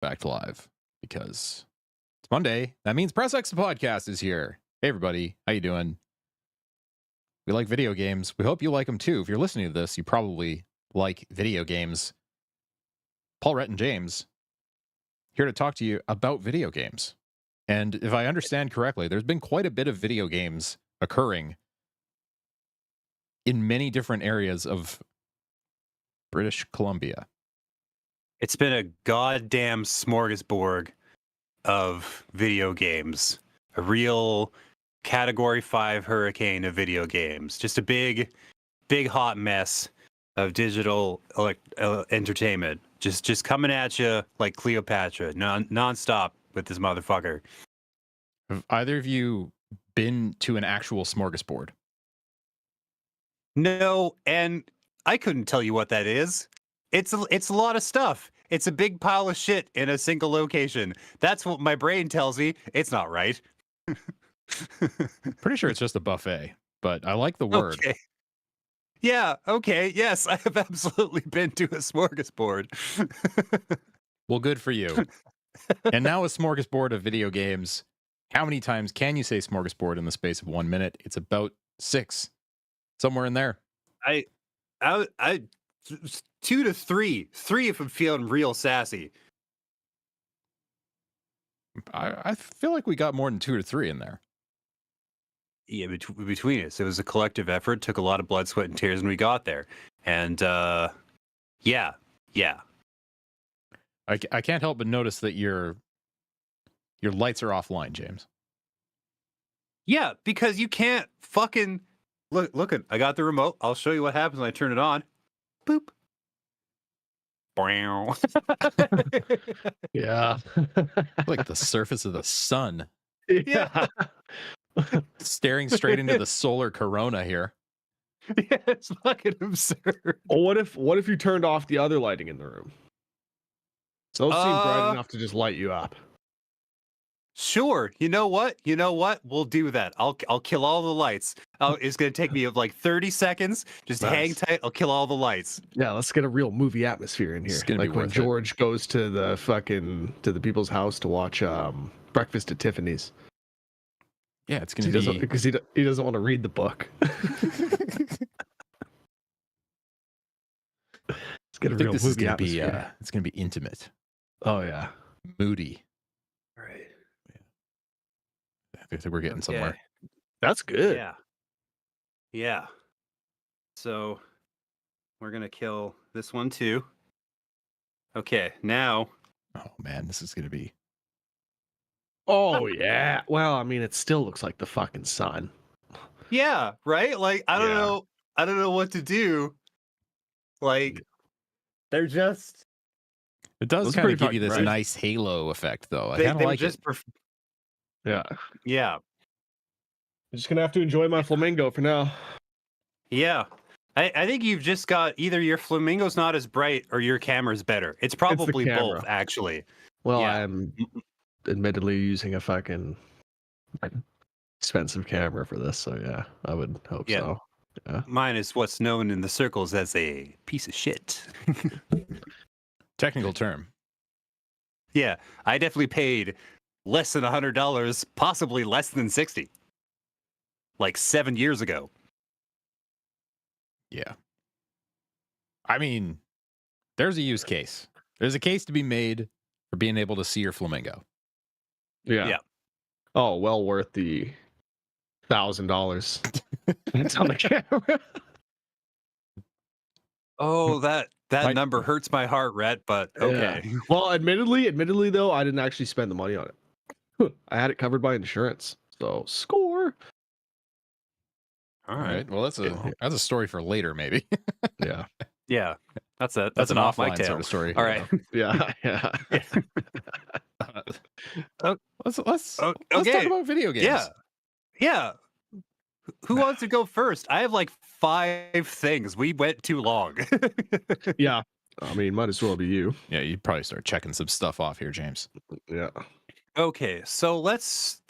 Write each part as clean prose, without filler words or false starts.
back to live because it's Monday. That means Press X the podcast is here. Hey everybody, how you doing? We like video games. We hope you like them too. If you're listening to this, you probably like video games. Paul, Rhett, and James here to talk to you about video games. And if I understand correctly, there's been quite a bit of video games occurring in many different areas of British Columbia. It's been a goddamn smorgasbord of video games. A real Category 5 hurricane of video games. Just a big hot mess of digital entertainment. Just coming at you like Cleopatra, non-stop with this motherfucker. Have either of you been to an actual smorgasbord? No, and I couldn't tell you what that is. It's a lot of stuff. It's a big pile of shit in a single location. That's what my brain tells me. It's not right. Pretty sure it's just a buffet, but I like the word. Okay. Yeah, okay. Yes, I have absolutely been to a smorgasbord. Well, good for you. And now a smorgasbord of video games. How many times can you say smorgasbord in the space of 1 minute? It's about 6. Somewhere in there. I 2 to 3. 3 if I'm feeling real sassy. I feel like we got more than 2 to 3 in there. Yeah, between us, it was a collective effort. Took a lot of blood, sweat, and tears when we got there. And yeah. I can't help but notice that your lights are offline, James. Yeah, because you can't fucking look. I got the remote. I'll show you what happens when I turn it on. Boop. Brow. Yeah. Like the surface of the sun. Yeah. Staring straight into the solar corona here. Yeah, it's fucking absurd. Well, what if you turned off the other lighting in the room? So those seem bright enough to just light you up. Sure. You know what? We'll do that. I'll kill all the lights. It's gonna take me like 30 seconds. Just hang tight. I'll kill all the lights. Yeah, let's get a real movie atmosphere in here. It's gonna be Like when worth it. George goes to the people's house to watch Breakfast at Tiffany's. Yeah, it's going to be... Because he doesn't want to read the book. Let's get a real this is movie going to be atmosphere. it's going to be intimate, Oh yeah. moody. Right. I think we're getting somewhere. That's good. Yeah. So we're gonna kill this one too. Okay, now. Oh man, this is going to be... Oh yeah. Well, I mean, it still looks like the fucking sun. Yeah, right? Like I don't know what to do. Like they're just It does Looks kind of pretty give you this fucking bright. nice halo effect, though. I they, kind of they're like just it. Yeah. Yeah. I'm just gonna have to enjoy my flamingo for now. Yeah. I think you've just got either your flamingo's not as bright or your camera's better. It's probably camera. both, actually. Well, Yeah. I'm admittedly using a fucking expensive camera for this, so yeah, I would hope Yeah. so. Yeah. Mine is what's known in the circles as a piece of shit. Technical term. Yeah, I definitely paid less than $100, possibly less than 60. Like 7 years ago. Yeah. I mean, there's a use case. There's a case to be made for being able to see your flamingo. Yeah. Oh, well worth the $1,000. It's on the camera. Oh, that Like- number hurts my heart, Rhett, but okay. Yeah. Well, admittedly though, I didn't actually spend the money on it. I had it covered by insurance. So score. All All right. right. Well, that's a story for later, maybe. Yeah. Yeah. That's an an off my offline tail. sort of story. All right. Yeah. Yeah. Let's talk Okay. about video games. Yeah. Yeah. Who wants to go first? I have like 5 things. We went too long. Yeah. I mean, might as well be you. Yeah, you'd probably start checking some stuff off here, James. Yeah. Okay, so let's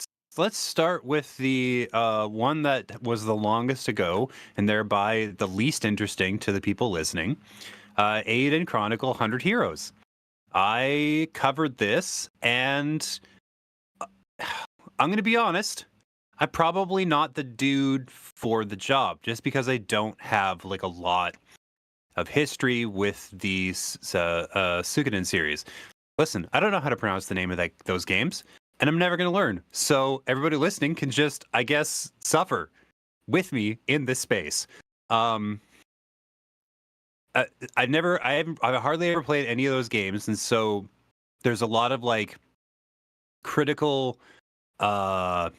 start with the one that was the longest to go, and thereby the least interesting to the people listening. Aiden Chronicle 100 Heroes. I covered this, and I'm going to be honest, I'm probably not the dude for the job, just because I don't have like a lot of history with these Suikoden series. Listen, I don't know how to pronounce the name of those games, and I'm never going to learn. So everybody listening can just, I guess, suffer with me in this space. I hardly ever played any of those games, and so there's a lot of like critical, not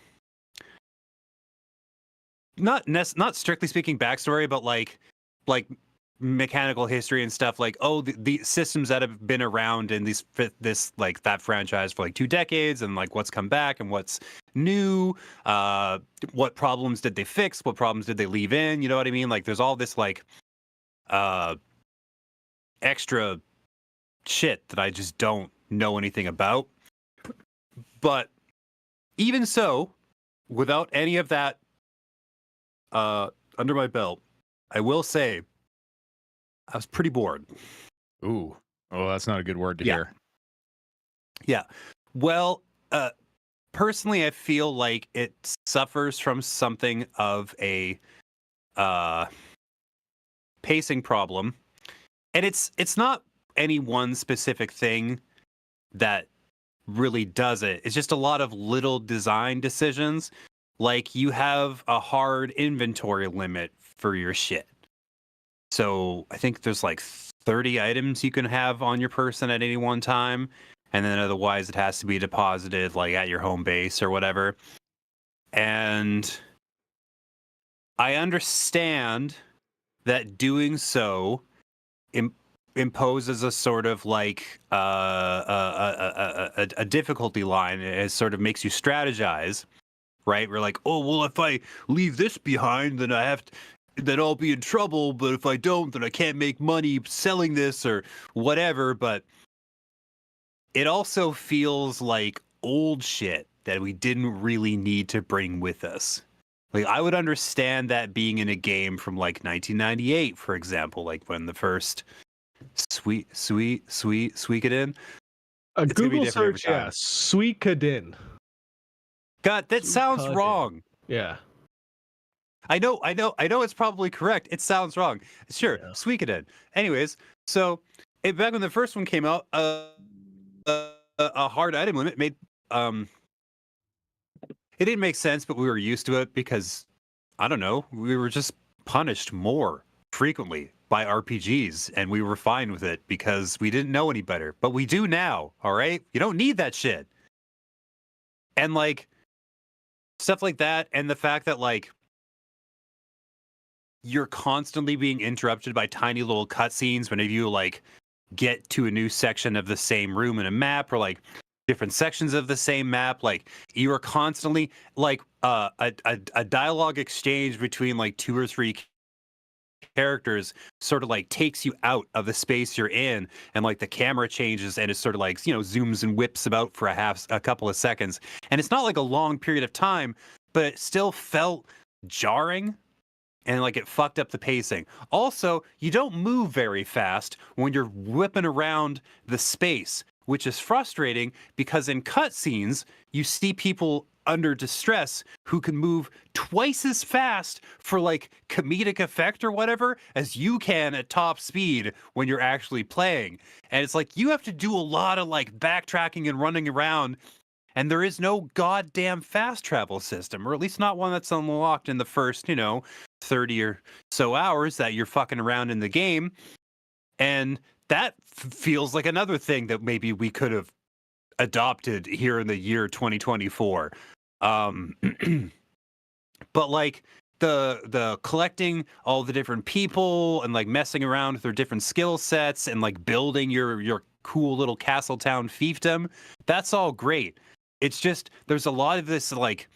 strictly speaking backstory, but like mechanical history and stuff. Like, oh, the systems that have been around in this like that franchise for like 2 decades, and like what's come back and what's new. What problems did they fix? What problems did they leave in? You know what I mean? Like, there's all this like extra shit that I just don't know anything about. But even so, without any of that under my belt, I will say I was pretty bored. Ooh. Oh, that's not a good word to hear. Yeah. Well, personally, I feel like it suffers from something of a pacing problem. And it's not any one specific thing that really does it. It's just a lot of little design decisions. Like, you have a hard inventory limit for your shit. So I think there's like 30 items you can have on your person at any one time. And then otherwise it has to be deposited like at your home base or whatever. And I understand that doing so imposes a sort of like a difficulty line. It sort of makes you strategize, right? We're like, oh, well, if I leave this behind, then then I'll be in trouble. But if I don't, then I can't make money selling this or whatever. But it also feels like old shit that we didn't really need to bring with us. Like, I would understand that being in a game from like 1998, for example, like when the first Suikoden. A Google search, yeah, Suikoden. God, that sounds wrong. Yeah. I know it's probably correct. It sounds wrong. Sure, yeah. Suikoden. Anyways, so back when the first one came out, a hard item limit made it didn't make sense, but we were used to it because I don't know, we were just punished more frequently by RPGs, and we were fine with it because we didn't know any better. But we do now, all right? You don't need that shit. And like stuff like that, and the fact that like you're constantly being interrupted by tiny little cutscenes whenever you like get to a new section of the same room in a map, or like different sections of the same map. Like, you are constantly like a dialogue exchange between like 2 or 3 characters sort of like takes you out of the space you're in, and like the camera changes and it sort of like, you know, zooms and whips about for a couple of seconds, and it's not like a long period of time, but it still felt jarring. And like it fucked up the pacing. Also, you don't move very fast when you're whipping around the space, which is frustrating because in cutscenes, you see people under distress who can move twice as fast for like comedic effect or whatever as you can at top speed when you're actually playing. And it's like you have to do a lot of like backtracking and running around. And there is no goddamn fast travel system, or at least not one that's unlocked in the first, 30 or so hours that you're fucking around in the game. And that feels like another thing that maybe we could have adopted here in the year 2024. But like the collecting all the different people and like messing around with their different skill sets and like building your cool little Castletown fiefdom, that's all great. It's just there's a lot of this like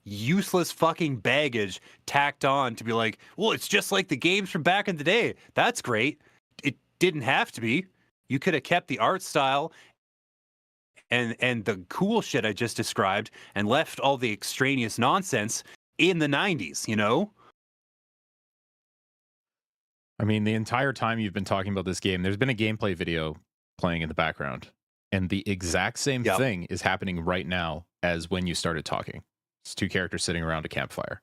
useless fucking baggage tacked on to be like, well, it's just like the games from back in the day. That's great. It didn't have to be. You could have kept the art style and the cool shit I just described and left all the extraneous nonsense in the 90s, you know? I mean, the entire time you've been talking about this game, there's been a gameplay video playing in the background. And the exact same Yep. thing is happening right now as when you started talking. It's two characters sitting around a campfire.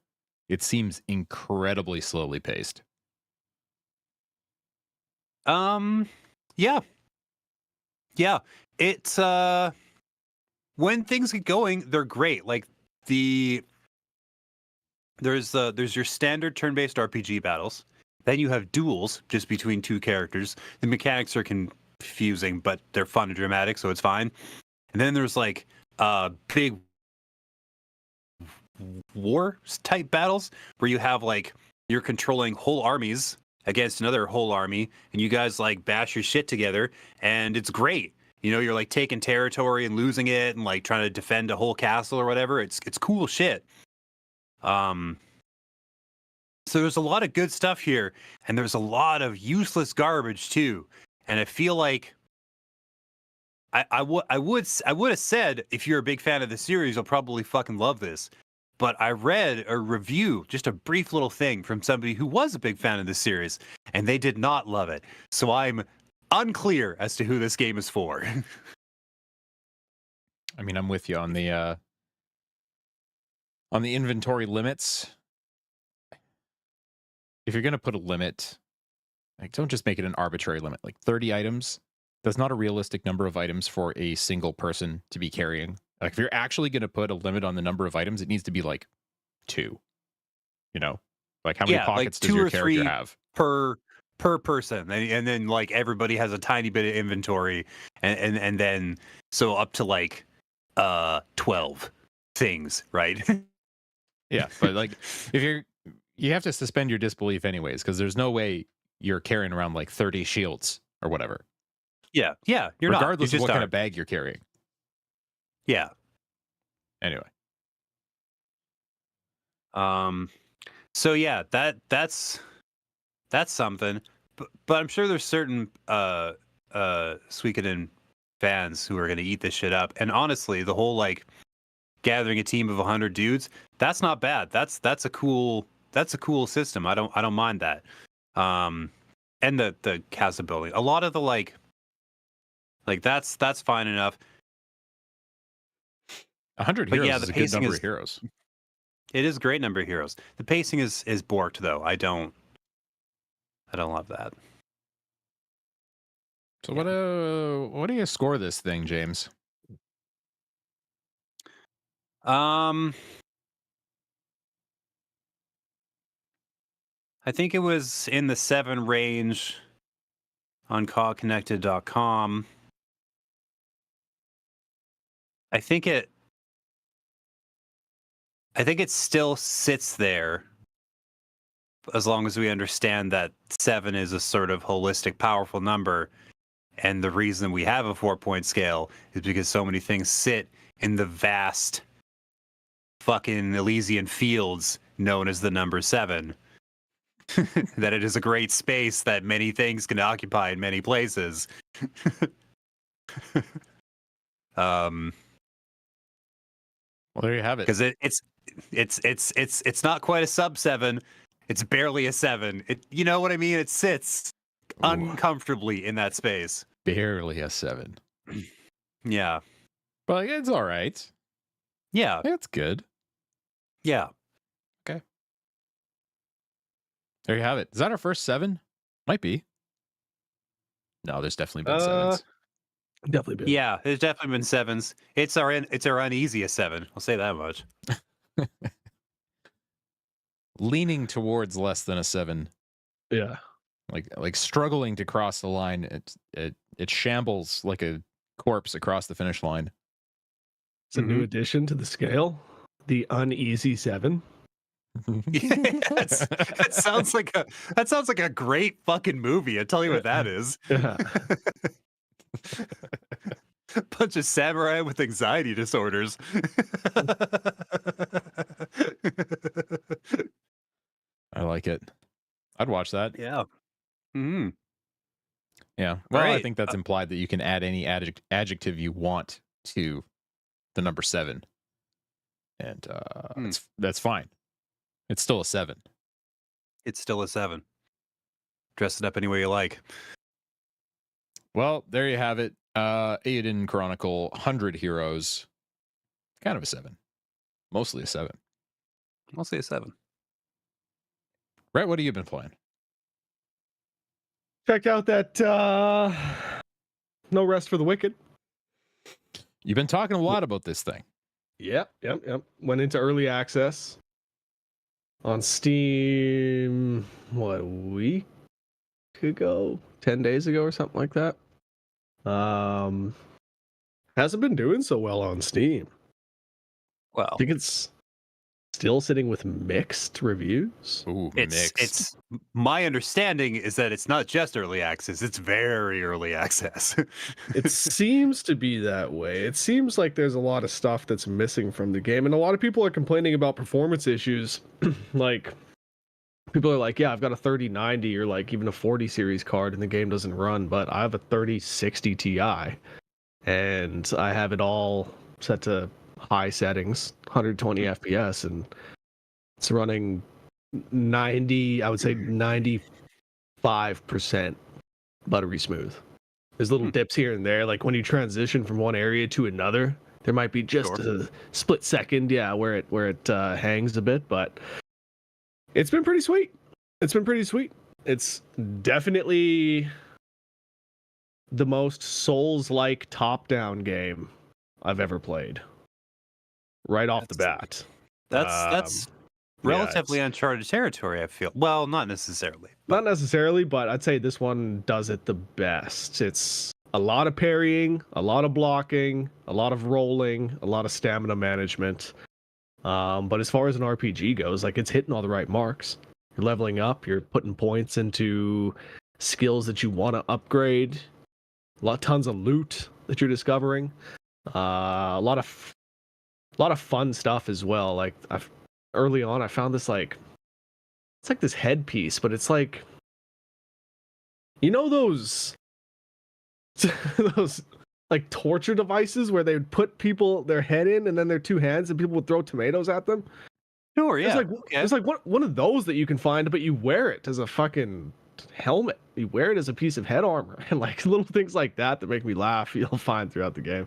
It seems incredibly slowly paced. Yeah. Yeah. It's when things get going, they're great. Like there's your standard turn-based RPG battles. Then you have duels just between two characters. The mechanics are confusing, but they're fun and dramatic, so it's fine. And then there's like big war type battles where you have like you're controlling whole armies against another whole army, and you guys like bash your shit together, and it's great. You know, you're like taking territory and losing it, and like trying to defend a whole castle or whatever. It's cool shit. So there's a lot of good stuff here, and there's a lot of useless garbage too. And I feel like I would have said if you're a big fan of the series, you'll probably fucking love this. But I read a review, just a brief little thing from somebody who was a big fan of the series, and they did not love it. So I'm unclear as to who this game is for. I mean, I'm with you on the inventory limits. If you're going to put a limit, like, don't just make it an arbitrary limit. Like 30 items, that's not a realistic number of items for a single person to be carrying. Like if you're actually going to put a limit on the number of items, it needs to be like 2. You know, like how many Yeah, like pockets does 2 your or character 3 have? per person, and then like everybody has a tiny bit of inventory, and then so up to like 12 things, right? Yeah, but like if you have to suspend your disbelief anyways, because there's no way you're carrying around like 30 shields or whatever. Yeah, you're regardless not. of what are. kind of bag you're carrying. Yeah. Anyway. So yeah, that's something. But I'm sure there's certain Suikoden fans who are gonna eat this shit up. And honestly, the whole like gathering a team of 100 dudes, that's not bad. That's a cool system. I don't mind that. And the castle building. A lot of the like that's fine enough. 100 But heroes yeah, is the a good pacing number is of heroes. It is a great number of heroes. The pacing is borked though. I don't love that. So what do you score this thing, James? I think it was in the 7 range on cogconnected.com. I think it still sits there as long as we understand that 7 is a sort of holistic, powerful number. And the reason we have a 4-point scale is because so many things sit in the vast fucking Elysian fields known as the number 7. That it is a great space that many things can occupy in many places. Well, there you have it. Because it's not quite a sub 7. It's barely a 7. You know what I mean? It sits uncomfortably in that space. Barely a 7. Yeah. But like, it's all right. Yeah. It's good. Yeah. Okay. There you have it. Is that our first 7? Might be. No, there's definitely been 7s. Definitely been. Yeah, there's definitely been 7s. It's our uneasiest 7. I'll say that much. Leaning towards less than a 7. Yeah. Like struggling to cross the line. It shambles like a corpse across the finish line. It's a new addition to the scale. The uneasy 7. Yes. That sounds like a great fucking movie. I'll tell you what that is. Yeah. Bunch of samurai with anxiety disorders. I like it. I'd watch that. Yeah. Mm-hmm. Yeah. Well, I Right. think that's implied that you can add any adjective you want to the number 7. And that's fine. It's still a 7. It's still a 7. Dress it up any way you like. Well, there you have it. Aiden Chronicle 100 Heroes. Kind of a 7. Mostly a 7. I'll say a 7. Brett, what have you been playing? Checked out that No Rest for the Wicked. You've been talking a lot about this thing. Yep. Went into early access on Steam, what, a week ago? 10 days ago or something like that. Hasn't been doing so well on Steam. Well, I think it's still sitting with mixed reviews. Ooh, mixed. it's my understanding is that it's not just early access, it's very early access. It seems to be that way. It seems like there's a lot of stuff that's missing from the game, and a lot of people are complaining about performance issues. Like, people are like, yeah, I've got a 3090 or like even a 40 series card and the game doesn't run, but I have a 3060 Ti and I have it all set to high settings, 120 FPS, and it's running 90, I would say 95% buttery smooth. There's little dips here and there, like when you transition from one area to another, there might be just a split second, where it hangs a bit, but it's been pretty sweet. It's definitely the most Souls-like top-down game I've ever played. Right off the bat. That's relatively uncharted territory, I feel. Well, not necessarily. Not necessarily, but I'd say this one does it the best. It's a lot of parrying, a lot of blocking, a lot of rolling, a lot of stamina management. But as far as an RPG goes, like, it's hitting all the right marks. You're leveling up, you're putting points into skills that you want to upgrade. Tons of loot that you're discovering. A lot of fun stuff as well. Like, early on, I found this, like, it's like this headpiece, but it's like, you know, those like torture devices where they would put their head in and then their two hands and people would throw tomatoes at them. Sure, yeah. It's like one of those that you can find, but you wear it as a fucking helmet. You wear it as a piece of head armor, and like little things like that make me laugh. You'll find throughout the game.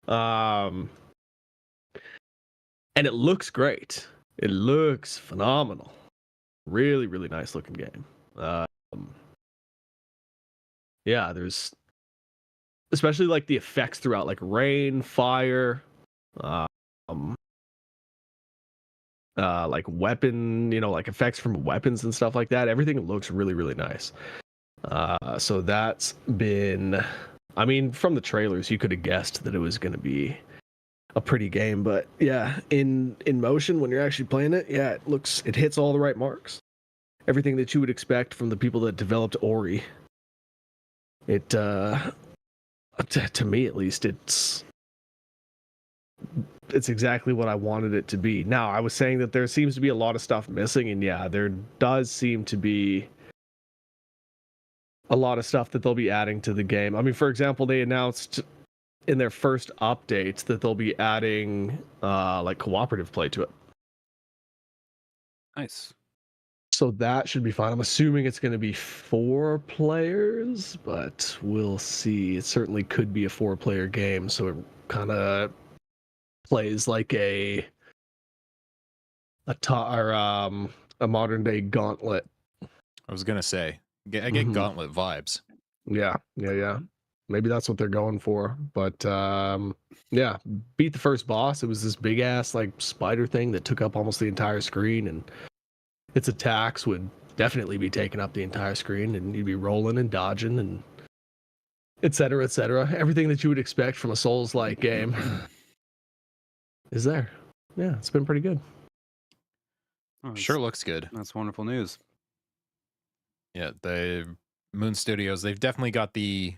And it looks great. It looks phenomenal. Really, really nice looking game. Yeah, there's especially like the effects throughout, like rain, fire, like weapon, like effects from weapons and stuff like that. Everything looks really, really nice. So that's been, I mean, from the trailers, you could have guessed that it was going to be a pretty game, but yeah, in motion when you're actually playing it, yeah, it hits all the right marks. Everything that you would expect from the people that developed Ori. It to me at least, it's exactly what I wanted it to be. Now, I was saying that there seems to be a lot of stuff missing, and yeah, there does seem to be a lot of stuff that they'll be adding to the game. I mean, for example, they announced in their first update that they'll be adding like cooperative play to it. Nice. So that should be fun. I'm assuming it's going to be 4 players, but we'll see. It certainly could be a 4-player game, so it kind of plays like a modern day Gauntlet. I was gonna say, I get Gauntlet vibes. Yeah. Maybe that's what they're going for. But yeah, beat the first boss. It was this big ass like spider thing that took up almost the entire screen, and its attacks would definitely be taking up the entire screen, and you'd be rolling and dodging and et cetera, et cetera. Everything that you would expect from a Souls-like game is there. Yeah, it's been pretty good. Oh, Sure looks good. That's wonderful news. Yeah, the Moon Studios, they've definitely got the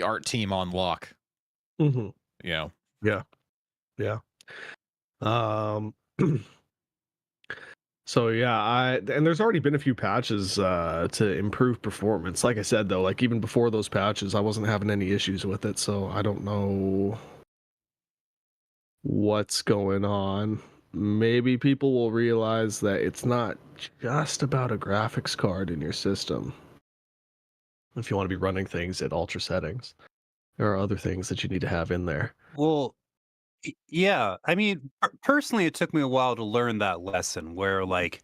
art team on lock. Mm-hmm. Yeah. So yeah, and there's already been a few patches to improve performance. Like I said though, like even before those patches, I wasn't having any issues with it, so I don't know what's going on. Maybe people will realize that it's not just about a graphics card in your system. if you want to be running things at ultra settings. There are other things that you need to have in there. Well, yeah. I mean, personally, it took me a while to learn that lesson where, like,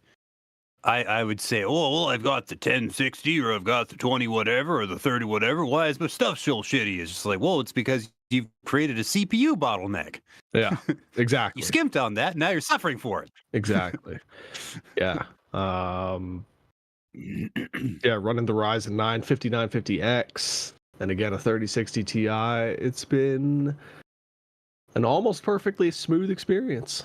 I would say, oh, well, I've got the 1060 or I've got the 20 whatever or the 30 whatever. Why is my stuff so shitty? It's just like, well, it's because you've created a CPU bottleneck. Yeah, exactly. You skimped on that. Now you're suffering for it. Exactly. Yeah. Yeah, running the Ryzen 9 5950X and again a 3060 Ti. It's been an almost perfectly smooth experience.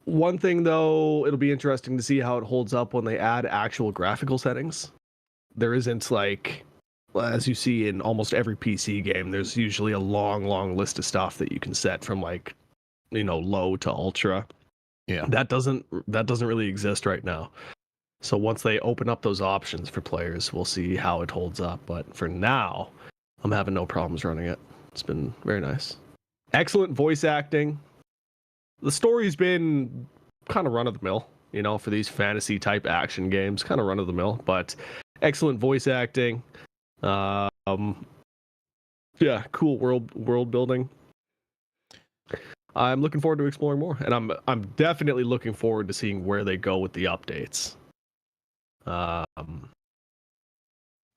One thing though, it'll be interesting to see how it holds up when they add actual graphical settings. There isn't like, as you see in almost every PC game, there's usually a long list of stuff that you can set from like, low to ultra. Yeah. That doesn't really exist right now. So once they open up those options for players, we'll see how it holds up. But for now, I'm having no problems running it. It's been very nice. Excellent voice acting. The story's been kind of run of the mill, for these fantasy type action games, kind of run of the mill, but excellent voice acting. Yeah, cool world building. I'm looking forward to exploring more, and I'm definitely looking forward to seeing where they go with the updates. I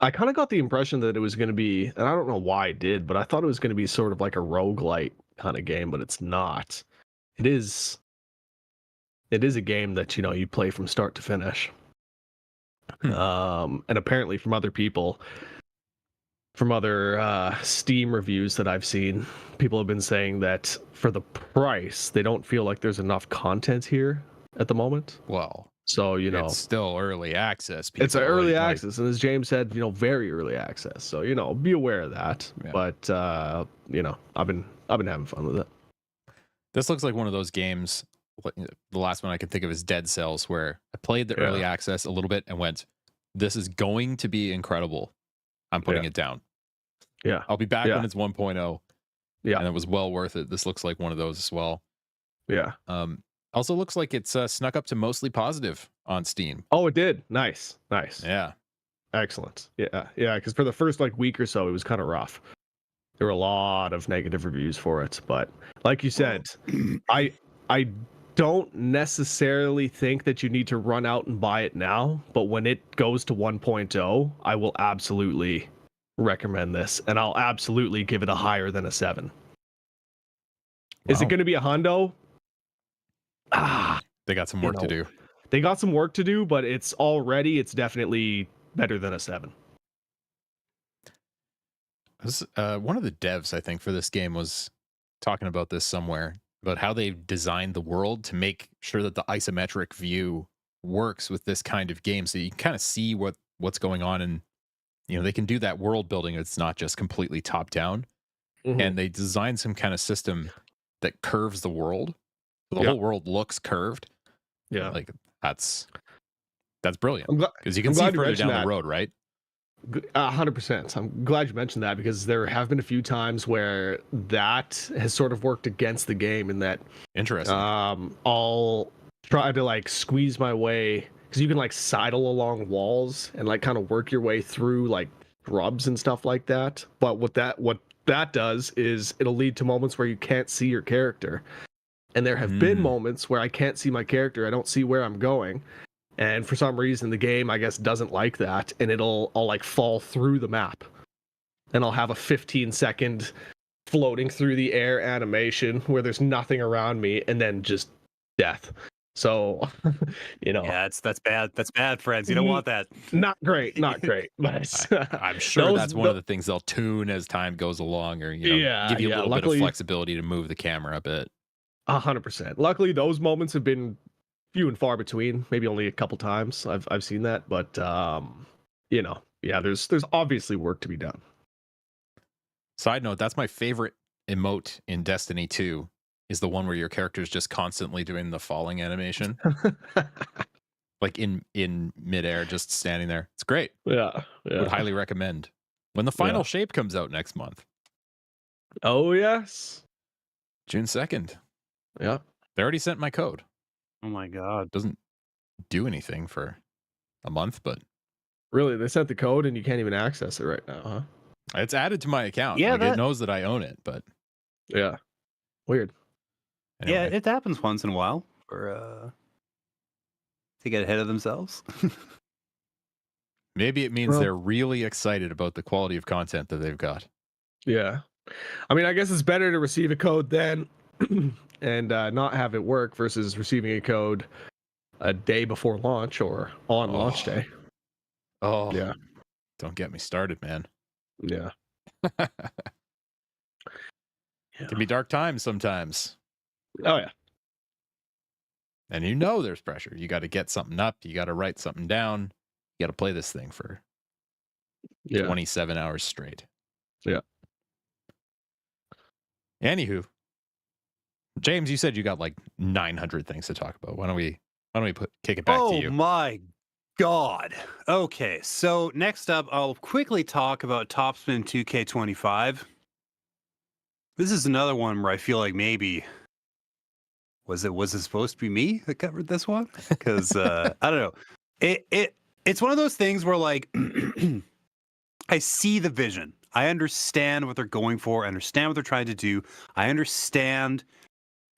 kind of got the impression that it was going to be, and I don't know why I did, but I thought it was going to be sort of like a roguelite kind of game, but it's not. It is a game that you play from start to finish. And apparently from other people, from other Steam reviews that I've seen, people have been saying that for the price, they don't feel like there's enough content here at the moment. Well, so it's still early access. It's an early access, and as James said, very early access. So be aware of that. Yeah. But I've been having fun with it. This looks like one of those games. The last one I can think of is Dead Cells, where I played the early access a little bit and went, "This is going to be incredible. I'm putting it down. Yeah, I'll be back when it's 1.0. Yeah, and it was well worth it. This looks like one of those as well. Yeah. Also looks like it's snuck up to mostly positive on Steam. Oh, it did. Nice. Yeah. Excellent. Yeah. Because for the first week or so, it was kind of rough. There were a lot of negative reviews for it, but like you said, I don't necessarily think that you need to run out and buy it now, but when it goes to 1.0, I will absolutely recommend this, and I'll absolutely give it a higher than a 7. Wow. Is it going to be a hundo? They got some work to do. They got some work to do, but it's definitely better than a 7. One of the devs, I think, for this game was talking about this somewhere, about how they've designed the world to make sure that the isometric view works with this kind of game, so you can kind of see what's going on, and they can do that world building. It's not just completely top down. Mm-hmm. And they designed some kind of system that curves the world. So the whole world looks curved. Yeah, like that's brilliant, because you can see further down the road, right? 100%. I'm glad you mentioned that, because there have been a few times where that has sort of worked against the game, in that interesting. I'll try to squeeze my way, because you can sidle along walls and kind of work your way through shrubs and stuff like that. But what that does is it'll lead to moments where you can't see your character. And there have been moments where I can't see my character. I don't see where I'm going. And for some reason, the game, I guess, doesn't like that. And I'll fall through the map. And I'll have a 15-second floating through the air animation where there's nothing around me, and then just death. So, Yeah, that's bad. That's bad, friends. You don't want that. Not great. But I'm sure that's one of the things they'll tune as time goes along, or, give you a little bit of flexibility to move the camera a bit. 100%. Luckily, those moments have been few and far between. Maybe only a couple times I've seen that, but there's obviously work to be done. Side note, that's my favorite emote in Destiny 2, is the one where your character is just constantly doing the falling animation. in midair, just standing there. It's great. Yeah. Would highly recommend. When the final shape comes out next month. Oh, yes. June 2nd. Yeah. They already sent my code. Oh my God. Doesn't do anything for a month, but Really, they sent the code and you can't even access it right now, huh? It's added to my account. Yeah, Like, it knows that I own it, but Yeah. Weird. Yeah, anyway. it happens once in a while for to get ahead of themselves. Maybe it means Well- they're really excited about the quality of content that they've got. Yeah. I mean, I guess it's better to receive a code then and not have it work versus receiving a code a day before launch or on launch day. Oh, Yeah. Don't get me started, man. Yeah. It can be dark times sometimes. Oh, yeah. And there's pressure. You got to get something up. You got to write something down. You got to play this thing for Yeah. 27 hours straight. Yeah. Anywho, James, you said you got like 900 things to talk about. Why don't we kick it back to you? Oh my God. Okay, so next up, I'll quickly talk about Topspin 2K25. This is another one where I feel like maybe was it supposed to be me that covered this one? Because I don't know. It's one of those things where like I see the vision. I understand what they're going for. I understand what they're trying to do. I understand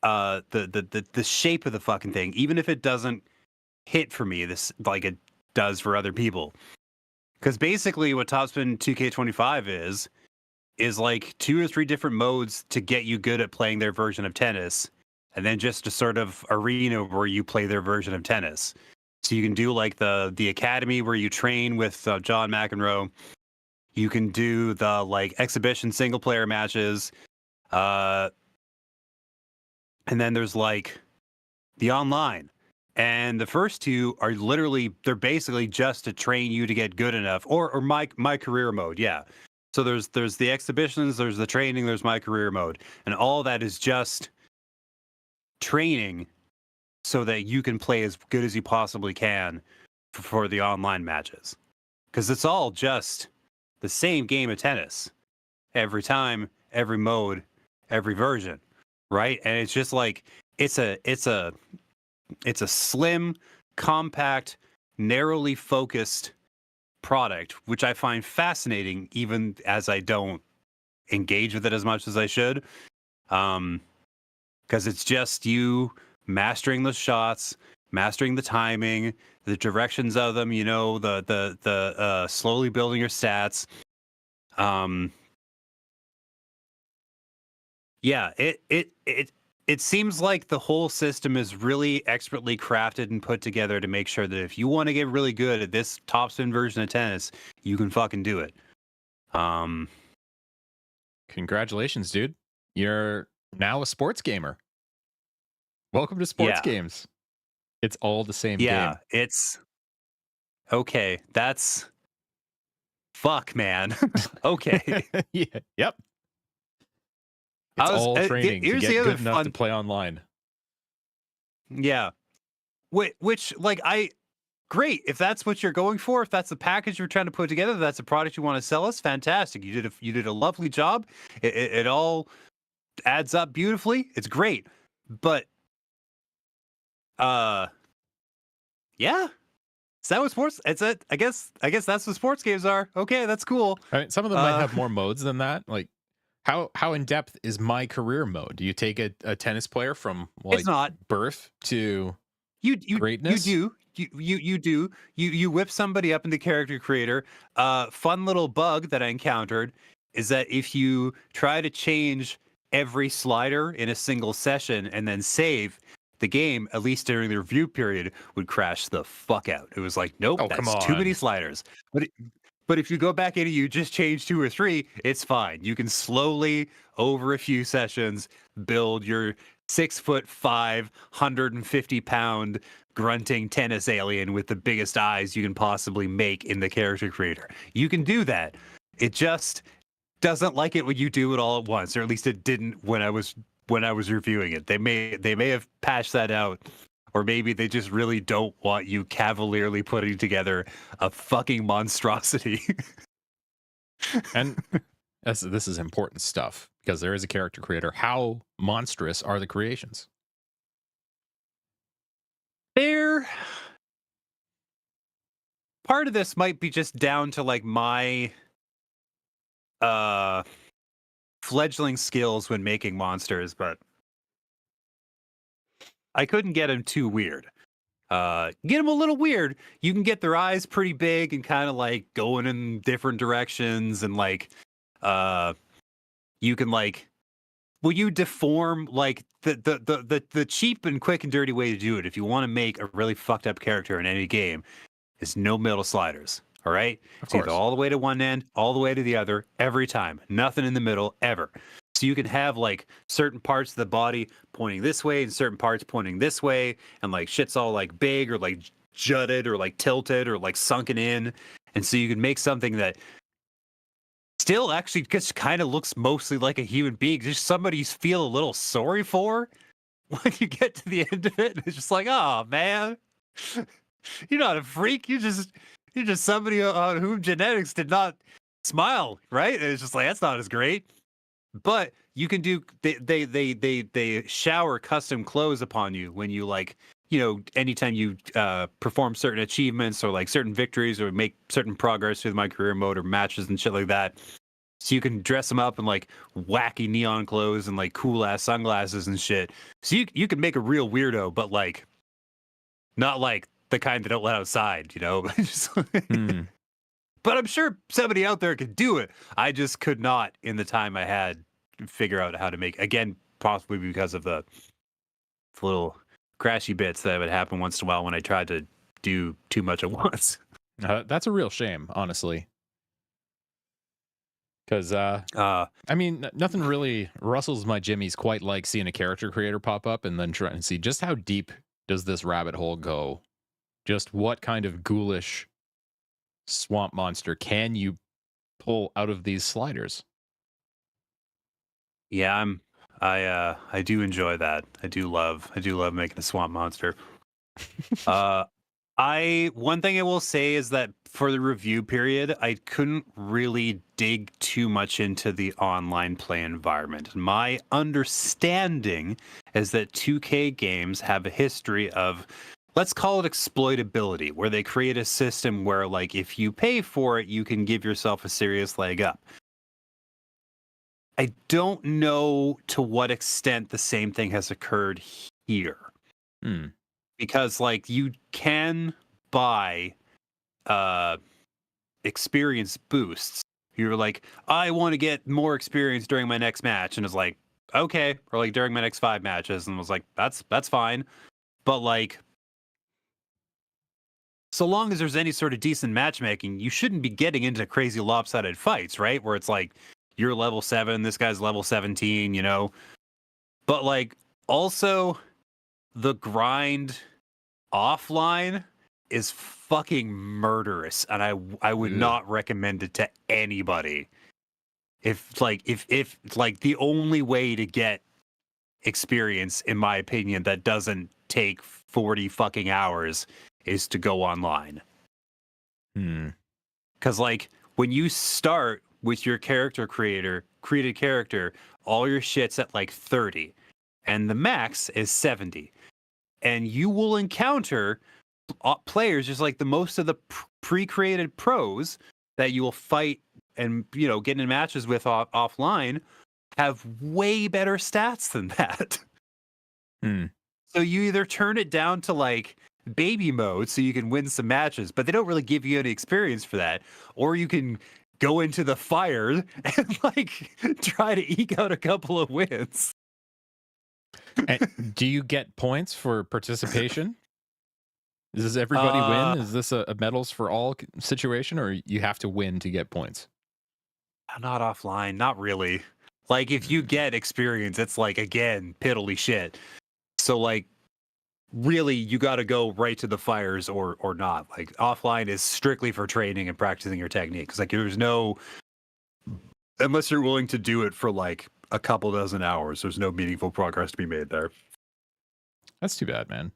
the shape of the fucking thing, even if it doesn't hit for me this like it does for other people. Because basically what Topspin 2K25 is like 2 or 3 different modes to get you good at playing their version of tennis, and then just a sort of arena where you play their version of tennis. So you can do like the academy where you train with John McEnroe. You can do the like exhibition single player matches. And then there's like the online. And the first two are they're basically just to train you to get good enough, or my career mode, yeah. So there's the exhibitions, there's the training, there's my career mode, and all that is just training so that you can play as good as you possibly can for the online matches, because it's all just the same game of tennis every time, every mode, every version, right? And it's just like it's a slim, compact, narrowly focused product, which I find fascinating, even as I don't engage with it as much as I should. Because it's just you mastering the shots, mastering the timing, the directions of them, the slowly building your stats. Yeah, it seems like the whole system is really expertly crafted and put together to make sure that if you want to get really good at this topspin version of tennis, you can fucking do it. Congratulations, dude. You're now a sports gamer. Welcome to sports games. It's all the same game. It's okay. That's fuck, man. Okay. Yeah. Yep. It's all training to get good enough to play online. Yeah. Which like great. If that's what you're going for, if that's the package you're trying to put together, that's a product you want to sell us, fantastic. You did a lovely job. It all adds up beautifully. It's great. But yeah. Is that what sports? It's it. I guess that's what sports games are. Okay, that's cool. I mean, some of them might have more modes than that. Like, how in depth is my career mode? Do you take a tennis player from like it's not birth to you greatness? You do. You whip somebody up in the character creator. Fun little bug that I encountered is that if you try to change every slider in a single session and then save, the game, at least during the review period, would crash the fuck out. It was like, nope, that's too many sliders. But if you go back in and you just change 2 or 3, it's fine. You can slowly, over a few sessions, build your 6'5", 150-pound grunting tennis alien with the biggest eyes you can possibly make in the character creator. You can do that. It just doesn't like it when you do it all at once, or at least it didn't when I was reviewing it. They may have patched that out. Or maybe they just really don't want you cavalierly putting together a fucking monstrosity. And this is important stuff because there is a character creator. How monstrous are the creations? They're part of this might be just down to like my fledgling skills when making monsters, but I couldn't get them too weird. Get them a little weird. You can get their eyes pretty big and kind of like going in different directions, and like you can like, will you deform like the cheap and quick and dirty way to do it if you want to make a really fucked up character in any game is no middle sliders. All right, it's either all the way to one end, all the way to the other, every time. Nothing in the middle ever. So you can have like certain parts of the body pointing this way and certain parts pointing this way, and like shit's all like big or like jutted or like tilted or like sunken in. And so you can make something that still actually just kind of looks mostly like a human being, just somebody you feel a little sorry for when you get to the end of it. It's just like, oh man, you're not a freak. You're just somebody on whom genetics did not smile, right? And it's just like, that's not as great. But you can do, they shower custom clothes upon you when you like, you know, anytime you perform certain achievements or like certain victories or make certain progress through my career mode or matches and shit like that. So you can dress them up in like wacky neon clothes and like cool ass sunglasses and shit. So you can make a real weirdo, but like not like the kind that don't let outside, you know. But I'm sure somebody out there could do it. I just could not, in the time I had, figure out how to make, again, possibly because of the little crashy bits that would happen once in a while when I tried to do too much at once. That's a real shame, honestly. Because, I mean, nothing really rustles my jimmies quite like seeing a character creator pop up and then trying to see just how deep does this rabbit hole go? Just what kind of ghoulish swamp monster can you pull out of these sliders? Yeah, I do enjoy that. I do love making a swamp monster. One thing I will say is that for the review period, I couldn't really dig too much into the online play environment. My understanding is that 2K games have a history of, let's call it exploitability, where they create a system where, like, if you pay for it, you can give yourself a serious leg up. I don't know to what extent the same thing has occurred here. Because, like, you can buy experience boosts. You're like, I want to get more experience during my next match. And it's like, okay. Or, like, during my next 5 matches. And I was like, that's fine. But, like, so long as there's any sort of decent matchmaking, you shouldn't be getting into crazy lopsided fights, right? Where it's like, you're level 7, this guy's level 17, you know? But, like, also, the grind offline is fucking murderous, and I would not recommend it to anybody. If the only way to get experience, in my opinion, that doesn't take 40 fucking hours is to go online. Because, like, when you start with your character created character, all your shit's at like 30, and the max is 70. And you will encounter players just like the most of the pre-created pros that you will fight and, you know, get in matches with offline have way better stats than that. So you either turn it down to like baby mode so you can win some matches, but they don't really give you any experience for that, or you can go into the fire and like try to eke out a couple of wins. And do you get points for participation? Does everybody win? Is this a medals for all situation, or you have to win to get points? Not offline, not really. Like, if you get experience, it's like, again, piddly shit. So, like, really, you got to go right to the fires or not. Like, offline is strictly for training and practicing your techniques. Like, there's no, unless you're willing to do it for like a couple dozen hours, there's no meaningful progress to be made there. That's too bad, man.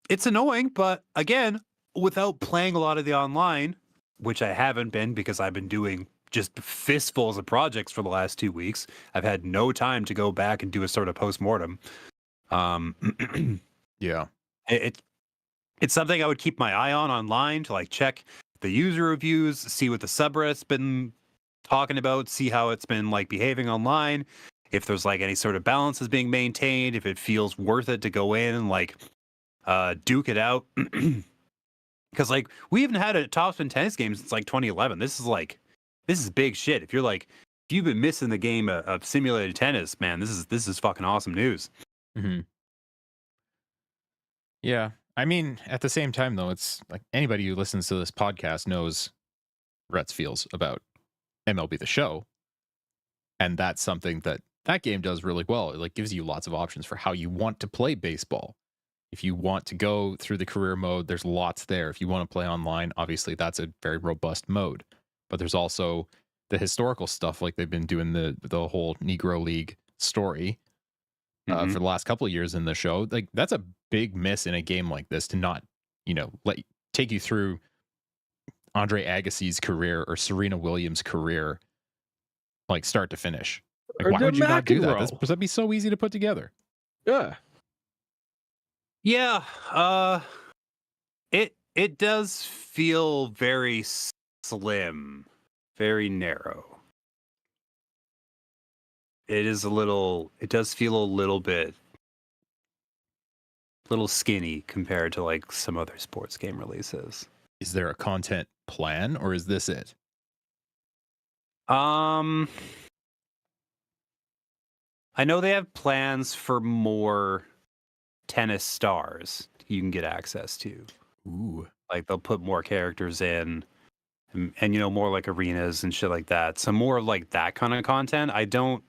It's annoying, but again, without playing a lot of the online, which I haven't been because I've been doing just fistfuls of projects for the last 2 weeks, I've had no time to go back and do a sort of post-mortem. Yeah. It's something I would keep my eye on online to like check the user reviews, see what the subreddit's been talking about, see how it's been like behaving online, if there's like any sort of balance is being maintained, if it feels worth it to go in and like duke it out. Because like we haven't had a topspin tennis game since like 2011. This is big shit. If you've been missing the game of simulated tennis, man, this is fucking awesome news. Mm-hmm. Yeah. I mean, at the same time, though, it's like anybody who listens to this podcast knows Rhett's feels about MLB The Show. And that's something that game does really well. It like gives you lots of options for how you want to play baseball. If you want to go through the career mode, there's lots there. If you want to play online, obviously that's a very robust mode. But there's also the historical stuff, like they've been doing the whole Negro League story for the last couple of years in the show. Like that's a big miss in a game like this to not, take you through Andre Agassi's career or Serena Williams' career, like start to finish. Like, Or why would you not do that? McEnroe. That'd be so easy to put together. Yeah. Yeah, it does feel very slim, very narrow. It does feel a little skinny compared to like some other sports game releases. Is there a content plan or is this it? I know they have plans for more tennis stars you can get access to. Ooh. Like they'll put more characters in and more like arenas and shit like that. Some more like that kind of content. I don't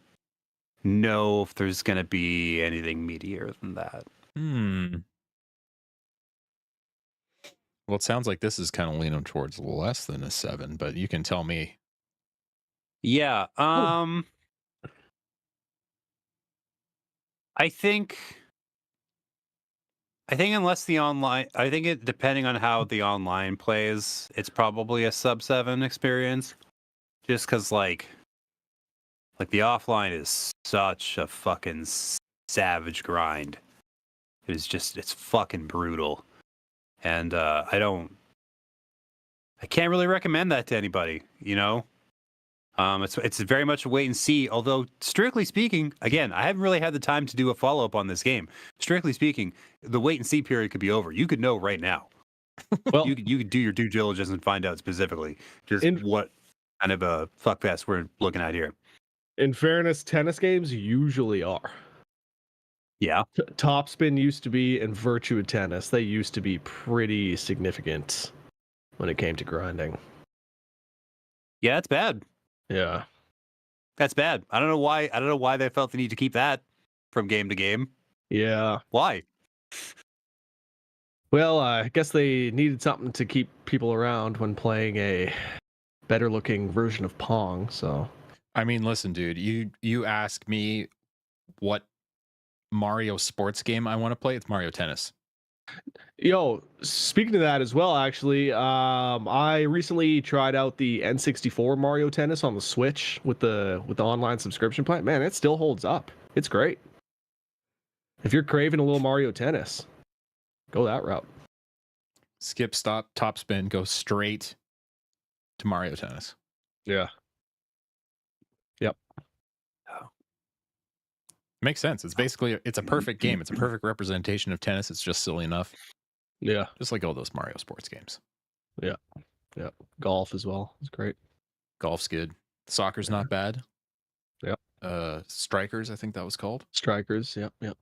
know if there's going to be anything meatier than that. Well, it sounds like this is kind of leaning towards less than a 7, but you can tell me. Yeah. I think unless the online, I think it depending on how the online plays, it's probably a sub 7 experience. Just because like the offline is such a fucking savage grind. It's fucking brutal, and I can't really recommend that to anybody. It's very much a wait and see. Although, strictly speaking, again, I haven't really had the time to do a follow up on this game. Strictly speaking, the wait and see period could be over. You could know right now. Well, you could do your due diligence and find out specifically just what kind of a fuckfest we're looking at here. in fairness, tennis games usually are. Yeah. Topspin used to be, and Virtua Tennis, they used to be pretty significant when it came to grinding. Yeah, it's bad. Yeah. That's bad. I don't know why they felt the need to keep that from game to game. Yeah. Why? Well, I guess they needed something to keep people around when playing a better looking version of Pong, so. I mean, listen, dude, you ask me what Mario sports game I want to play, it's Mario Tennis. Yo, speaking of that as well, actually, I recently tried out the N64 Mario Tennis on the Switch with the online subscription plan. Man, it still holds up. It's great. If you're craving a little Mario Tennis, go that route. Skip, stop, top spin, go straight to Mario Tennis. Yeah. Yep. Makes sense. It's basically it's a perfect game. It's a perfect representation of tennis. It's just silly enough. Yeah. Just like all those Mario sports games. Yeah. Yeah. Golf as well. It's great. Golf's good. Soccer's not bad. Yep. Strikers, I think that was called. Strikers. Yep. Yep.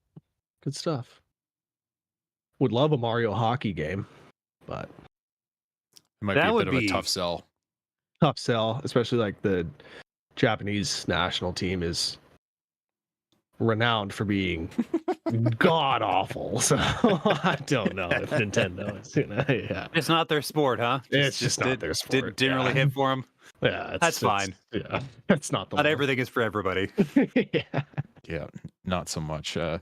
Good stuff. Would love a Mario hockey game, but It might That be a would bit of a be- tough sell. tough sell, especially like the Japanese national team is renowned for being god awful. So I don't know if Nintendo is, yeah. It's not their sport, huh? It's just not their sport, Didn't really yeah. hit for them. Yeah, That's fine. Yeah, that's not the Not one. everything is for everybody. Yeah, Yeah, not so much. yeah,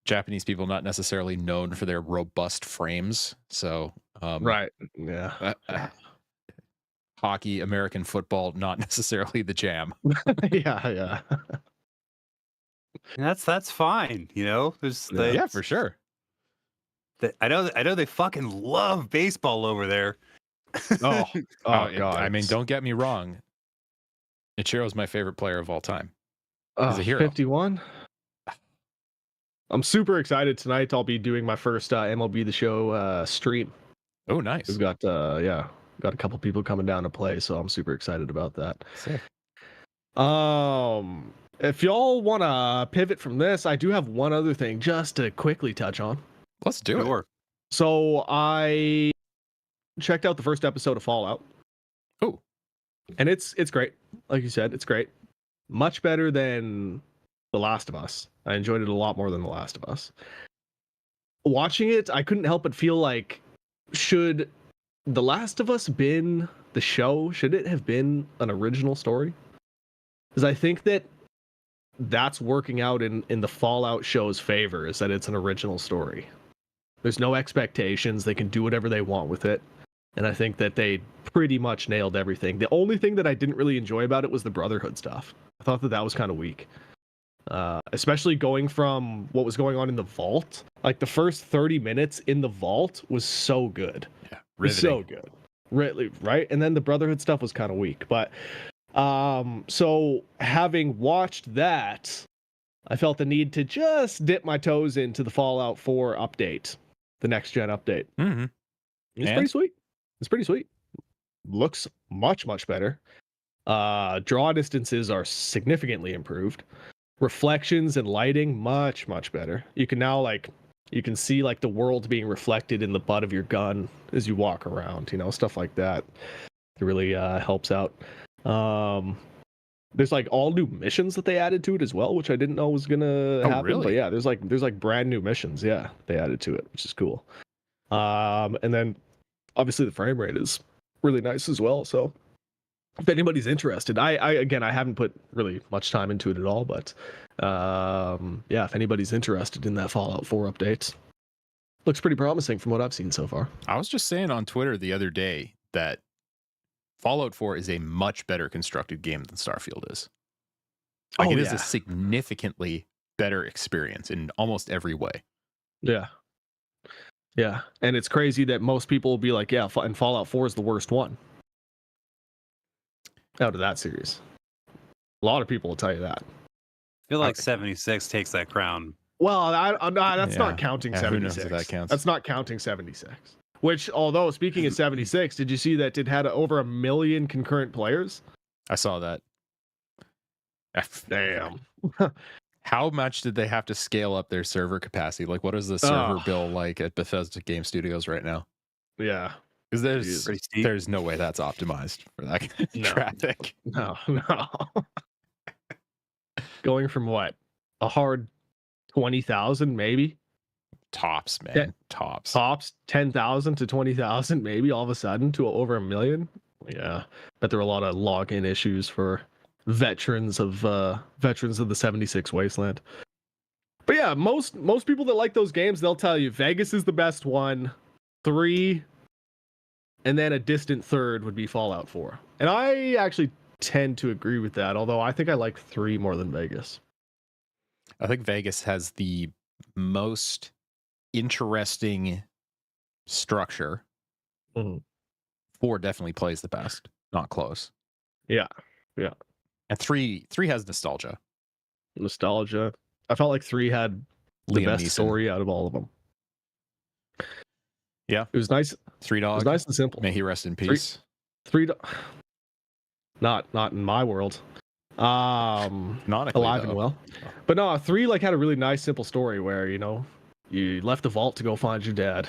Japanese people not necessarily known for their robust frames. So right. Yeah, hockey, American football, not necessarily the jam. yeah, yeah. And that's fine. There's Yeah. Yeah, for sure. I know they fucking love baseball over there. Oh, I God. mean, don't get me wrong. Ichiro's my favorite player of all time. He's a hero. 51. I'm super excited tonight. I'll be doing my first MLB The Show stream. Oh, nice. We've got got a couple people coming down to play, so I'm super excited about that. Sick. If y'all want to pivot from this, I do have one other thing just to quickly touch on. Let's do it. Sure. So I checked out the first episode of Fallout. Oh. And it's great. Like you said, it's great. Much better than The Last of Us. I enjoyed it a lot more than The Last of Us. Watching it, I couldn't help but feel like, should The Last of Us been the show? Should it have been an original story? Because I think that's working out in the Fallout show's favor, is that it's an original story. There's no expectations. They can do whatever they want with it. And I think that they pretty much nailed everything. The only thing that I didn't really enjoy about it was the Brotherhood stuff. I thought that was kind of weak. Especially going from what was going on in the vault. Like the first 30 minutes in the vault was so good. Yeah, so good. Really, right? And then the Brotherhood stuff was kind of weak. But so having watched that, I felt the need to just dip my toes into the Fallout 4 update, the next gen update. Mm-hmm. It's pretty sweet. It's pretty sweet. Looks much better. Draw distances are significantly improved. Reflections and lighting much better. You can now you can see like the world being reflected in the butt of your gun as you walk around, stuff like that. It really helps out. There's like all new missions that they added to it as well, which I didn't know was gonna happen. Really? But yeah, there's like brand new missions. Yeah, they added to it, which is cool. And then obviously the frame rate is really nice as well. So if anybody's interested, I haven't put really much time into it at all, but yeah, if anybody's interested in that Fallout 4 update, looks pretty promising from what I've seen so far. I was just saying on Twitter the other day that Fallout 4 is a much better constructed game than Starfield is. Like it is a significantly better experience in almost every way. Yeah. Yeah. And it's crazy that most people will be like, yeah, and Fallout 4 is the worst one out of that series. A lot of people will tell you that. I feel like 76 takes that crown. Well, that's not counting 76. Who knows if that counts? That's not counting 76. Which, although speaking of 76, did you see that it had over 1 million concurrent players? I saw that. Damn. How much did they have to scale up their server capacity? Like, what is the server bill like at Bethesda Game Studios right now? Yeah. Because there's no way that's optimized for that kind of traffic. No. Going from what? A hard 20,000 maybe? Tops, man. Yeah. Tops 10,000 to 20,000 maybe all of a sudden to over 1 million. Yeah. Bet there were a lot of login issues for veterans of the 76 Wasteland. But yeah, most people that like those games, they'll tell you Vegas is the best one, 3, and then a distant third would be Fallout 4. And I actually tend to agree with that, although I think I like 3 more than Vegas. I think Vegas has the most interesting structure. 4 definitely plays the best, not close. Yeah. And 3 has nostalgia. I felt like 3 had the Liam best Neeson. story out of all of them. Yeah, it was nice. 3 Dog. It was nice and simple. May he rest in peace. 3 not in my world. Not alive and well. But no, 3 had a really nice simple story where you left the vault to go find your dad,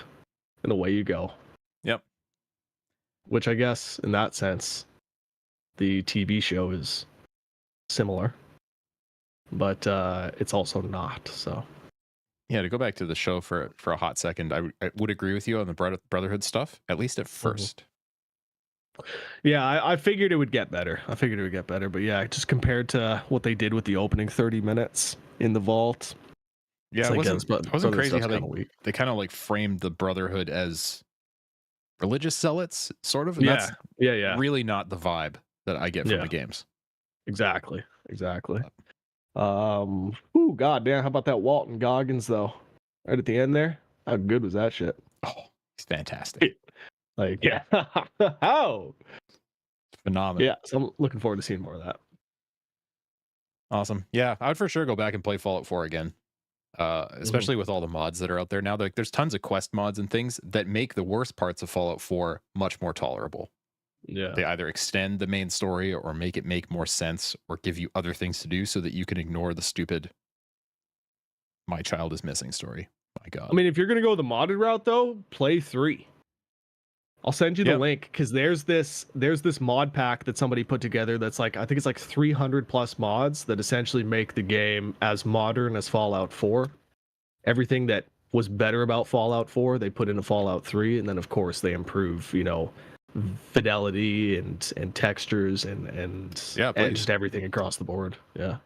and away you go. Yep. Which I guess in that sense, the TV show is similar, but it's also not. So yeah, to go back to the show for a hot second, I would agree with you on the Brotherhood stuff, at least at first. Yeah, I figured it would get better. But yeah, just compared to what they did with the opening 30 minutes in the vault. Yeah, it wasn't crazy how they kind of framed the Brotherhood as religious zealots, sort of. And that's really not the vibe that I get from the games. Exactly. God damn, how about that Walton Goggins though? Right at the end there. How good was that shit? Oh, he's fantastic. Like, yeah. How? Phenomenal. Yeah. So I'm looking forward to seeing more of that. Awesome. Yeah, I would for sure go back and play Fallout 4 again. Especially with all the mods that are out there now. Like, there's tons of quest mods and things that make the worst parts of Fallout 4 much more tolerable. Yeah. They either extend the main story or make it make more sense or give you other things to do so that you can ignore the stupid "my child is missing" story. My God. I mean, if you're gonna go the modded route though, play 3. I'll send you the Yep. link because there's this mod pack that somebody put together that's like, I think it's like 300 plus mods that essentially make the game as modern as Fallout 4. Everything that was better about Fallout 4 they put into Fallout 3, and then of course they improve, you know, fidelity and textures and Yeah, please. just everything across the board. Yeah.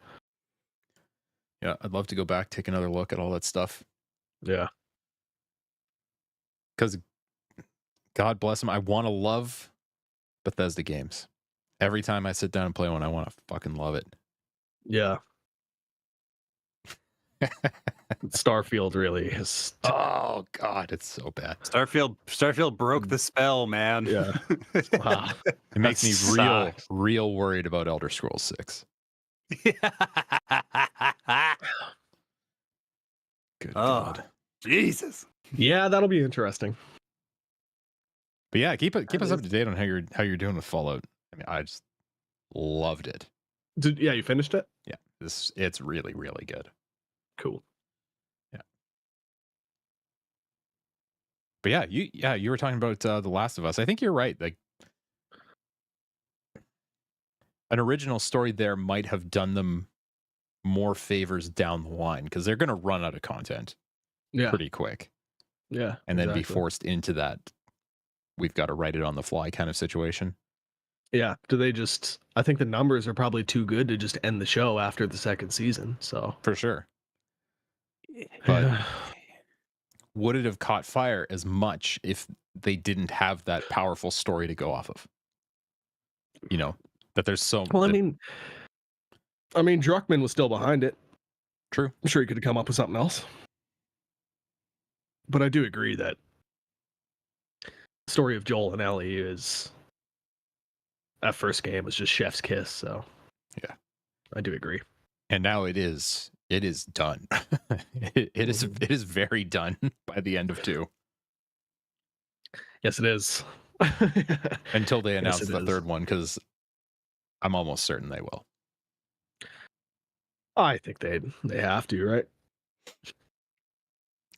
Yeah, I'd love to go back, take another look at all that stuff. Yeah. Because God bless them, I want to love Bethesda games. Every time I sit down and play one, I want to fucking love it. Yeah. Starfield really is. Oh God, it's so bad. Starfield broke the spell, man. Yeah. Wow. It makes me That sucks. real worried about Elder Scrolls 6. Good Oh. God. Jesus. Yeah, that'll be interesting. But yeah, keep us is- up to date on how you're doing with Fallout. I mean, I just loved it. Yeah, you finished it? Yeah, it's really, really good. Cool. But yeah, you were talking about The Last of Us. I think you're right. Like, an original story there might have done them more favors down the line because they're going to run out of content Yeah. pretty quick Yeah. and then be exactly. forced into that we've got to write it on the fly kind of situation. Yeah. Do they just I think the numbers are probably too good to just end the show after the second season. So For sure. But would it have caught fire as much if they didn't have that powerful story to go off of? You know, that there's so well, I that- mean Druckmann was still behind it. True. I'm sure he could have come up with something else. But I do agree that the story of Joel and Ellie is that first game was just chef's kiss, so Yeah. I do agree. And now it is done. it is very done by the end of 2. Yes, it is. Until they Yes, announce it the is. third one, because I'm almost certain they will. I think they have to, right?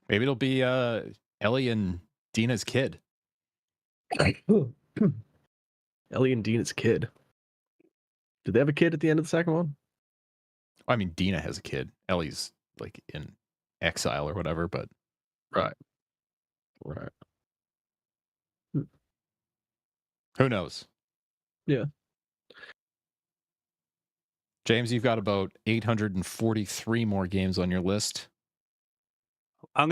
Maybe it'll be Ellie and Dina's kid. Ellie and Dina's kid. Did they have a kid at the end of the second one? I mean, Dina has a kid. Ellie's like in exile or whatever, but Right. who knows? Yeah. James, you've got about 843 more games on your list. We'll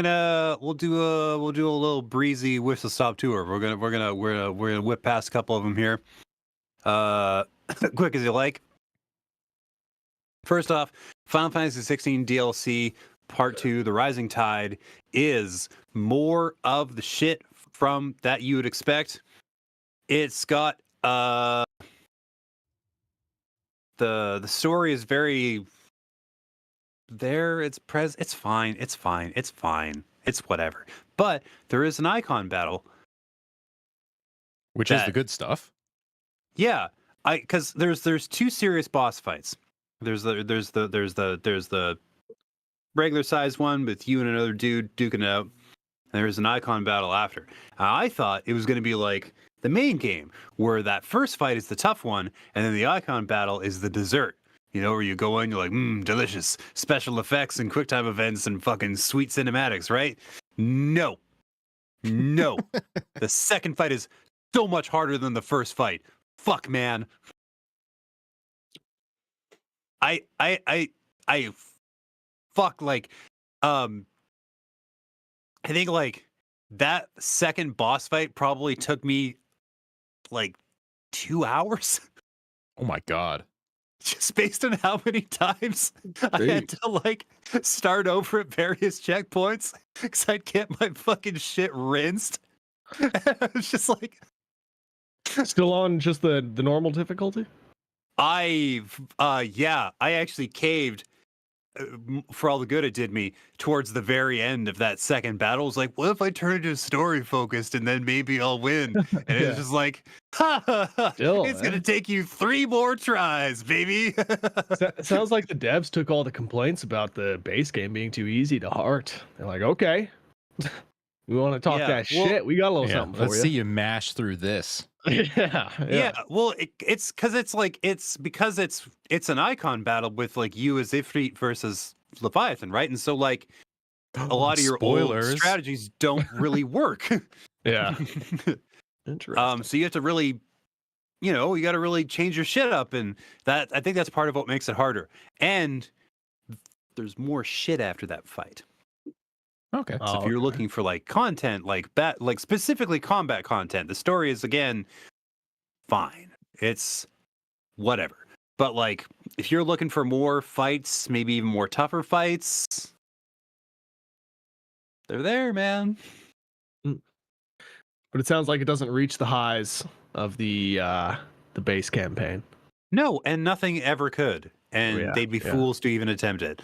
do a little breezy whistle stop tour. We're gonna whip past a couple of them here. Quick as you like. First off, Final Fantasy 16 DLC Part 2, The Rising Tide, is more of the shit from that you would expect. It's got the story is very there. It's fine. It's whatever. But there is an icon battle. Which is That- the good stuff. Yeah, because there's 2 serious boss fights. There's the regular sized one with you and another dude duking it out. And there's an icon battle after. I thought it was going to be like the main game, where that first fight is the tough one, and then the icon battle is the dessert. You know, where you go in, you're like, delicious special effects and QuickTime events and fucking sweet cinematics, right? No. The second fight is so much harder than the first fight. Fuck, man. I fuck, like, I think like that second boss fight probably took me like 2 hours. Oh my God. just based on how many times I had to like start over at various checkpoints because I'd get my fucking shit rinsed. I was just like, Still on just the normal difficulty? I actually caved for all the good it did me towards the very end of that second battle. I was like, what if I turn into story focused and then maybe I'll win? And Yeah. it's just like, ha, ha, ha, Still, it's man. gonna take you 3 more tries, baby. Sounds like the devs took all the complaints about the base game being too easy to heart. They're like, okay, we want to talk Yeah, that well, shit. We got a little Yeah, something let's for see you. you mash through this. Yeah, well, it's because it's like it's an icon battle with like you as Ifrit versus Leviathan, right? And so like a lot of your old Spoilers. strategies don't really work. Yeah. Interesting. So you have to really, you got to really change your shit up, and that I think that's part of what makes it harder. And there's more shit after that fight. Okay. So if you're looking for like content, like specifically combat content, the story is again fine. It's whatever. But like if you're looking for more fights, maybe even more tougher fights, they're there, man. But it sounds like it doesn't reach the highs of the base campaign. No, and nothing ever could. And Yeah, they'd be yeah. fools to even attempt it.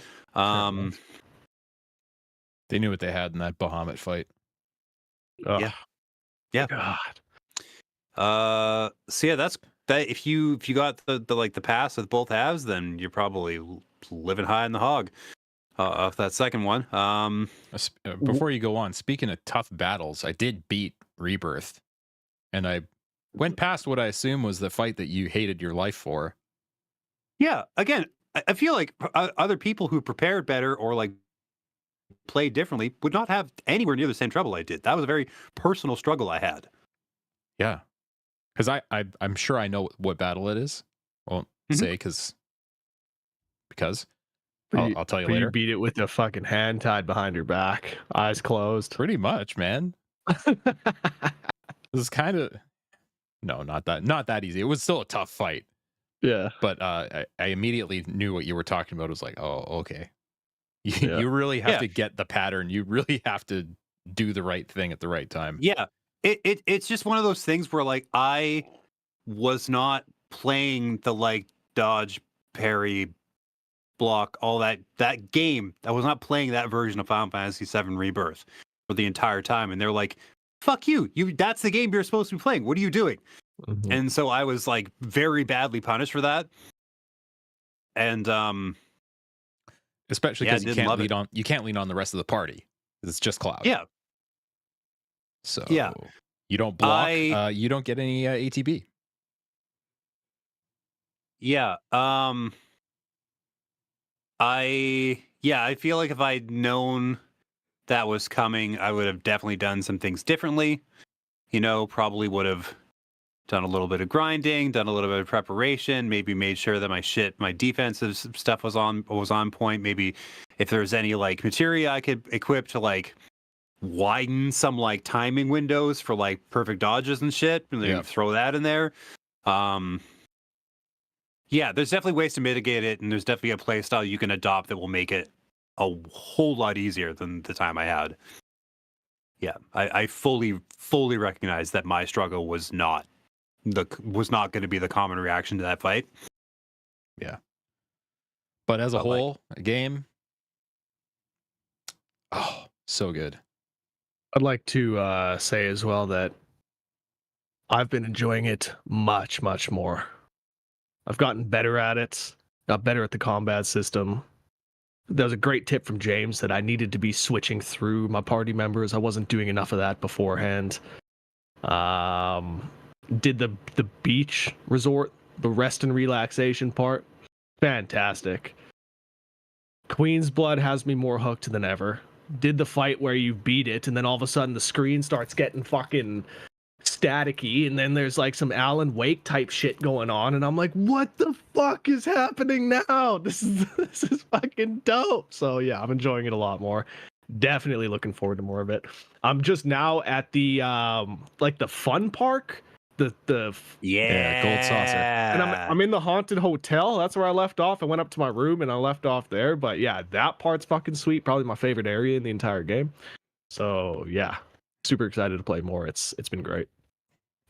They knew what they had in that Bahamut fight. Ugh. Yeah. God. So yeah, that's that. If you got the pass with both halves, then you're probably living high in the hog. Off that second one. Before you go on, speaking of tough battles, I did beat Rebirth, and I went past what I assume was the fight that you hated your life for. Yeah, again, I feel like other people who prepared better or like played differently would not have anywhere near the same trouble I did. That was a very personal struggle I had. Yeah, because I'm sure I know what battle it is. I won't say because I'll tell you later. You beat it with a fucking hand tied behind your back, eyes closed. Pretty much, man. This is kind of not that easy. It was still a tough fight. Yeah. But I immediately knew what you were talking about. It was like, oh, okay. You really have to get the pattern. You really have to do the right thing at the right time. Yeah. It's just one of those things where like I was not playing the like dodge, parry, block, all that game. I was not playing that version of Final Fantasy VII Rebirth for the entire time. And they're like, fuck you. That's the game you're supposed to be playing. What are you doing? Mhm. And so I was like very badly punished for that. And especially yeah, because you can't lean on the rest of the party. It's just Cloud. Yeah. So yeah, you don't block. You don't get any ATB. Yeah. I feel like if I'd known that was coming, I would have definitely done some things differently. Probably would have done a little bit of grinding, done a little bit of preparation, maybe made sure that my defensive stuff was on point. Maybe if there's any like materia I could equip to like widen some like timing windows for like perfect dodges and shit, and then throw that in there. Yeah, there's definitely ways to mitigate it, and there's definitely a play style you can adopt that will make it a whole lot easier than the time I had. Yeah, I fully recognize that my struggle was not going to be the common reaction to that fight. Yeah, but as a whole, a game, so good. I'd like to say as well that I've been enjoying it much, much more. I've gotten better at it, got better at the combat system. There was a great tip from James that I needed to be switching through my party members. I wasn't doing enough of that beforehand. Did the beach resort, the rest and relaxation part. Fantastic. Queen's Blood has me more hooked than ever. Did the fight where you beat it, and then all of a sudden the screen starts getting fucking staticky, and then there's like some Alan Wake type shit going on, and I'm like, what the fuck is happening now? This is fucking dope. So yeah, I'm enjoying it a lot more. Definitely looking forward to more of it. I'm just now at the like the fun park the Yeah, gold saucer. and I'm in the haunted hotel. That's where I left off. I went up to my room and I left off there. But yeah, that part's fucking sweet. Probably my favorite area in the entire game. So yeah, super excited to play more. It's been great.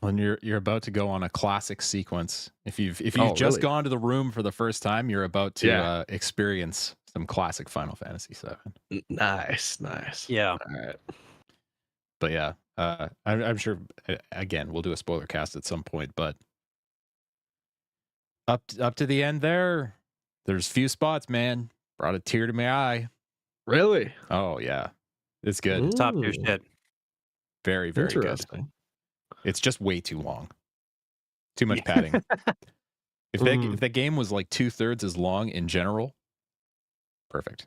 When you're about to go on a classic sequence. If you've Oh, just really? gone to the room for the first time, you're about to Yeah. experience some classic Final Fantasy VII. Nice. Yeah. All right. But yeah, I'm sure again we'll do a spoiler cast at some point. But up to the end there's few spots, man. Brought a tear to my eye. Really? Oh yeah, it's good. Top tier Ooh, shit. Very very good. interesting. It's just way too long. Too much padding. If the game was like 2/3 as long in general, perfect.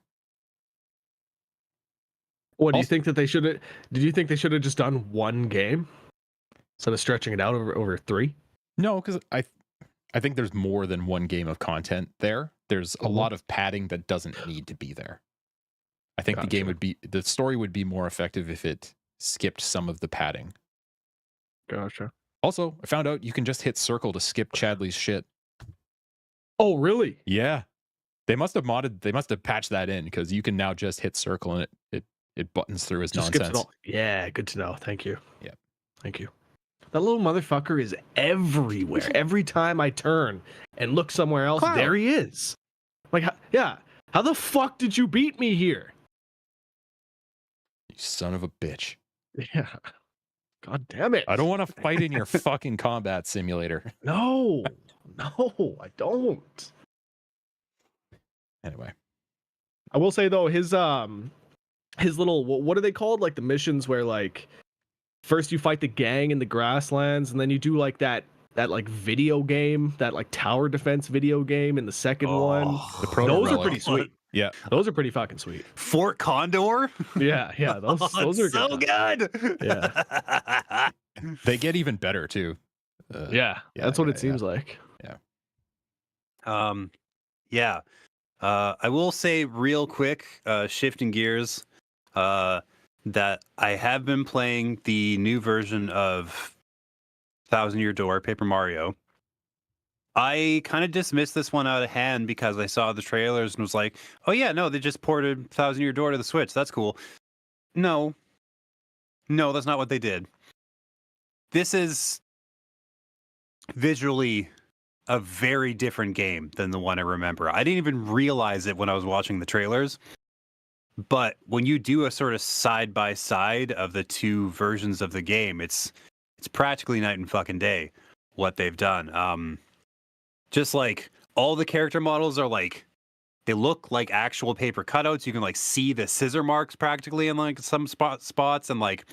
What do you Also- think that they should have? Did you think they should have just done one game instead of stretching it out over 3? No, because I think there's more than one game of content there. There's a Mhm. lot of padding that doesn't need to be there. I think the story would be more effective if it skipped some of the padding. Gotcha. Also, I found out you can just hit circle to skip Chadley's shit. Oh, really? Yeah. They must have patched that in because you can now just hit circle and it buttons through his Just skips it nonsense. all. Yeah, good to know. Thank you. Yeah. Thank you. That little motherfucker is everywhere. Every time I turn and look somewhere else, Cloud. there he is. Like, yeah. How the fuck did you beat me here? You son of a bitch. Yeah. God damn it. I don't want to fight in your fucking combat simulator. No. No, I don't. Anyway. I will say though, his little what are they called? Like the missions where like first you fight the gang in the grasslands, and then you do like that like video game, that like tower defense video game in the second one. The Proto Those are Relic. pretty sweet. Yeah. Those are pretty fucking sweet. Fort Condor. Yeah, yeah. Those are so good. good. Yeah. They get even better too. Yeah, that's what it seems like. Yeah. I will say real quick, shifting gears, that I have been playing the new version of Thousand Year Door, Paper Mario. I kind of dismissed this one out of hand because I saw the trailers and was like, oh yeah, no, they just ported Thousand Year Door to the Switch. That's cool. No, that's not what they did. This is visually a very different game than the one I remember. I didn't even realize it when I was watching the trailers. But when you do a sort of side by side of the two versions of the game, it's practically night and fucking day what they've done. Just like all the character models are like, they look like actual paper cutouts. You can like see the scissor marks practically in like some spots, and like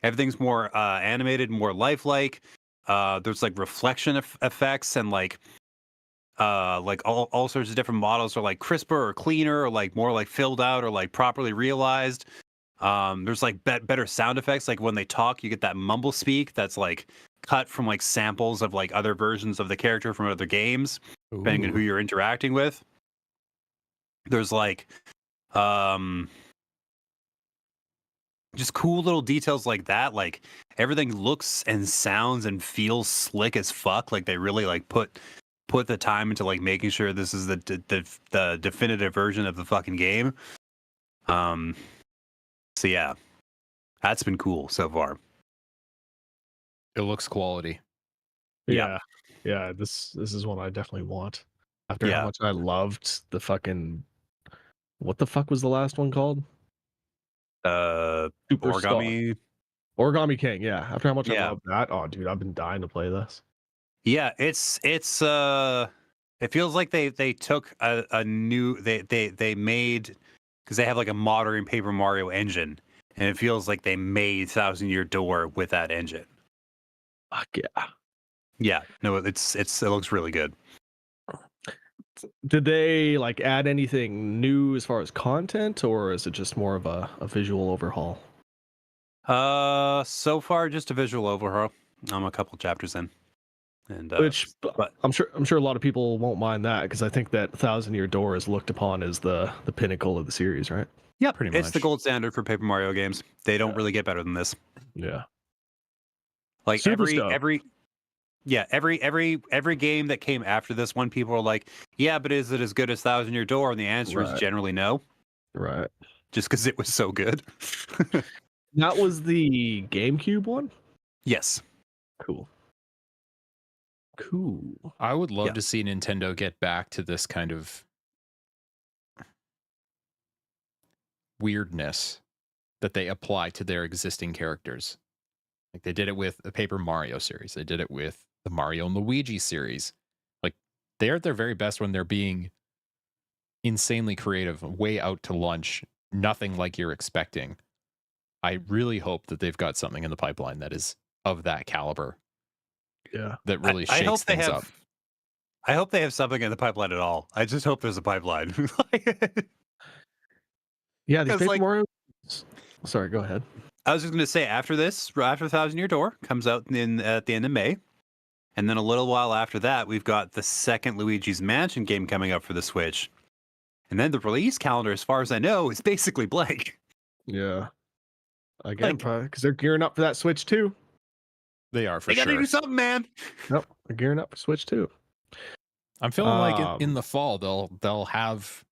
everything's more animated, more lifelike. There's like reflection effects, and like all sorts of different models are like crisper or cleaner or like more like filled out or like properly realized. There's like better sound effects. Like when they talk, you get that mumble speak that's like cut from like samples of like other versions of the character from other games, depending on who you're interacting with. There's like just cool little details like that. Like everything looks and sounds and feels slick as fuck. Like they really like put the time into like making sure this is the definitive version of the fucking game. So yeah, that's been cool so far. It looks quality. Yeah. This is one I definitely want. After Yeah. how much I loved the fucking, what the fuck was the last one called? Superstar. Origami King. Yeah. After how much I Yeah. loved that, oh dude, I've been dying to play this. Yeah, it feels like they took a new they made, because they have like a modern Paper Mario engine, and it feels like they made Thousand Year Door with that engine. Fuck yeah. Yeah, no, it looks really good. Did they like add anything new as far as content, or is it just more of a visual overhaul? So far just a visual overhaul. I'm a couple chapters in, and Which but I'm sure a lot of people won't mind that, because I think that Thousand Year Door is looked upon as the pinnacle of the series, right? yeah, pretty it's the much. gold standard for Paper Mario games. They don't Yeah. really get better than this. Yeah. Like Super stoked. every Yeah, every game that came after this one, people were like, "Yeah, but is it as good as Thousand Year Door?" And the answer is Right. generally no, Right. just because it was so good. That was the GameCube one? Yes. Cool. Cool. I would love Yeah. to see Nintendo get back to this kind of weirdness that they apply to their existing characters. Like they did it with the Paper Mario series. They did it with the Mario and Luigi series. Like they're at their very best when they're being insanely creative, way out to lunch, nothing like you're expecting. I really hope that they've got something in the pipeline that is of that caliber. Yeah. That really I shakes hope they things have. up. I hope they have something in the pipeline at all. I just hope there's a pipeline. Yeah, these 'Cause, Paper like- Mario. Sorry, go ahead. I was just going to say after this, after Thousand Year Door comes out at the end of May, and then a little while after that, we've got the second Luigi's Mansion game coming up for the Switch, and then the release calendar, as far as I know, is basically blank. Yeah. Again, Like- probably because they're gearing up for that Switch 2. They are for They got to sure. do something, man. Nope, they're gearing up for Switch 2. I'm feeling like in Um, the fall they'll have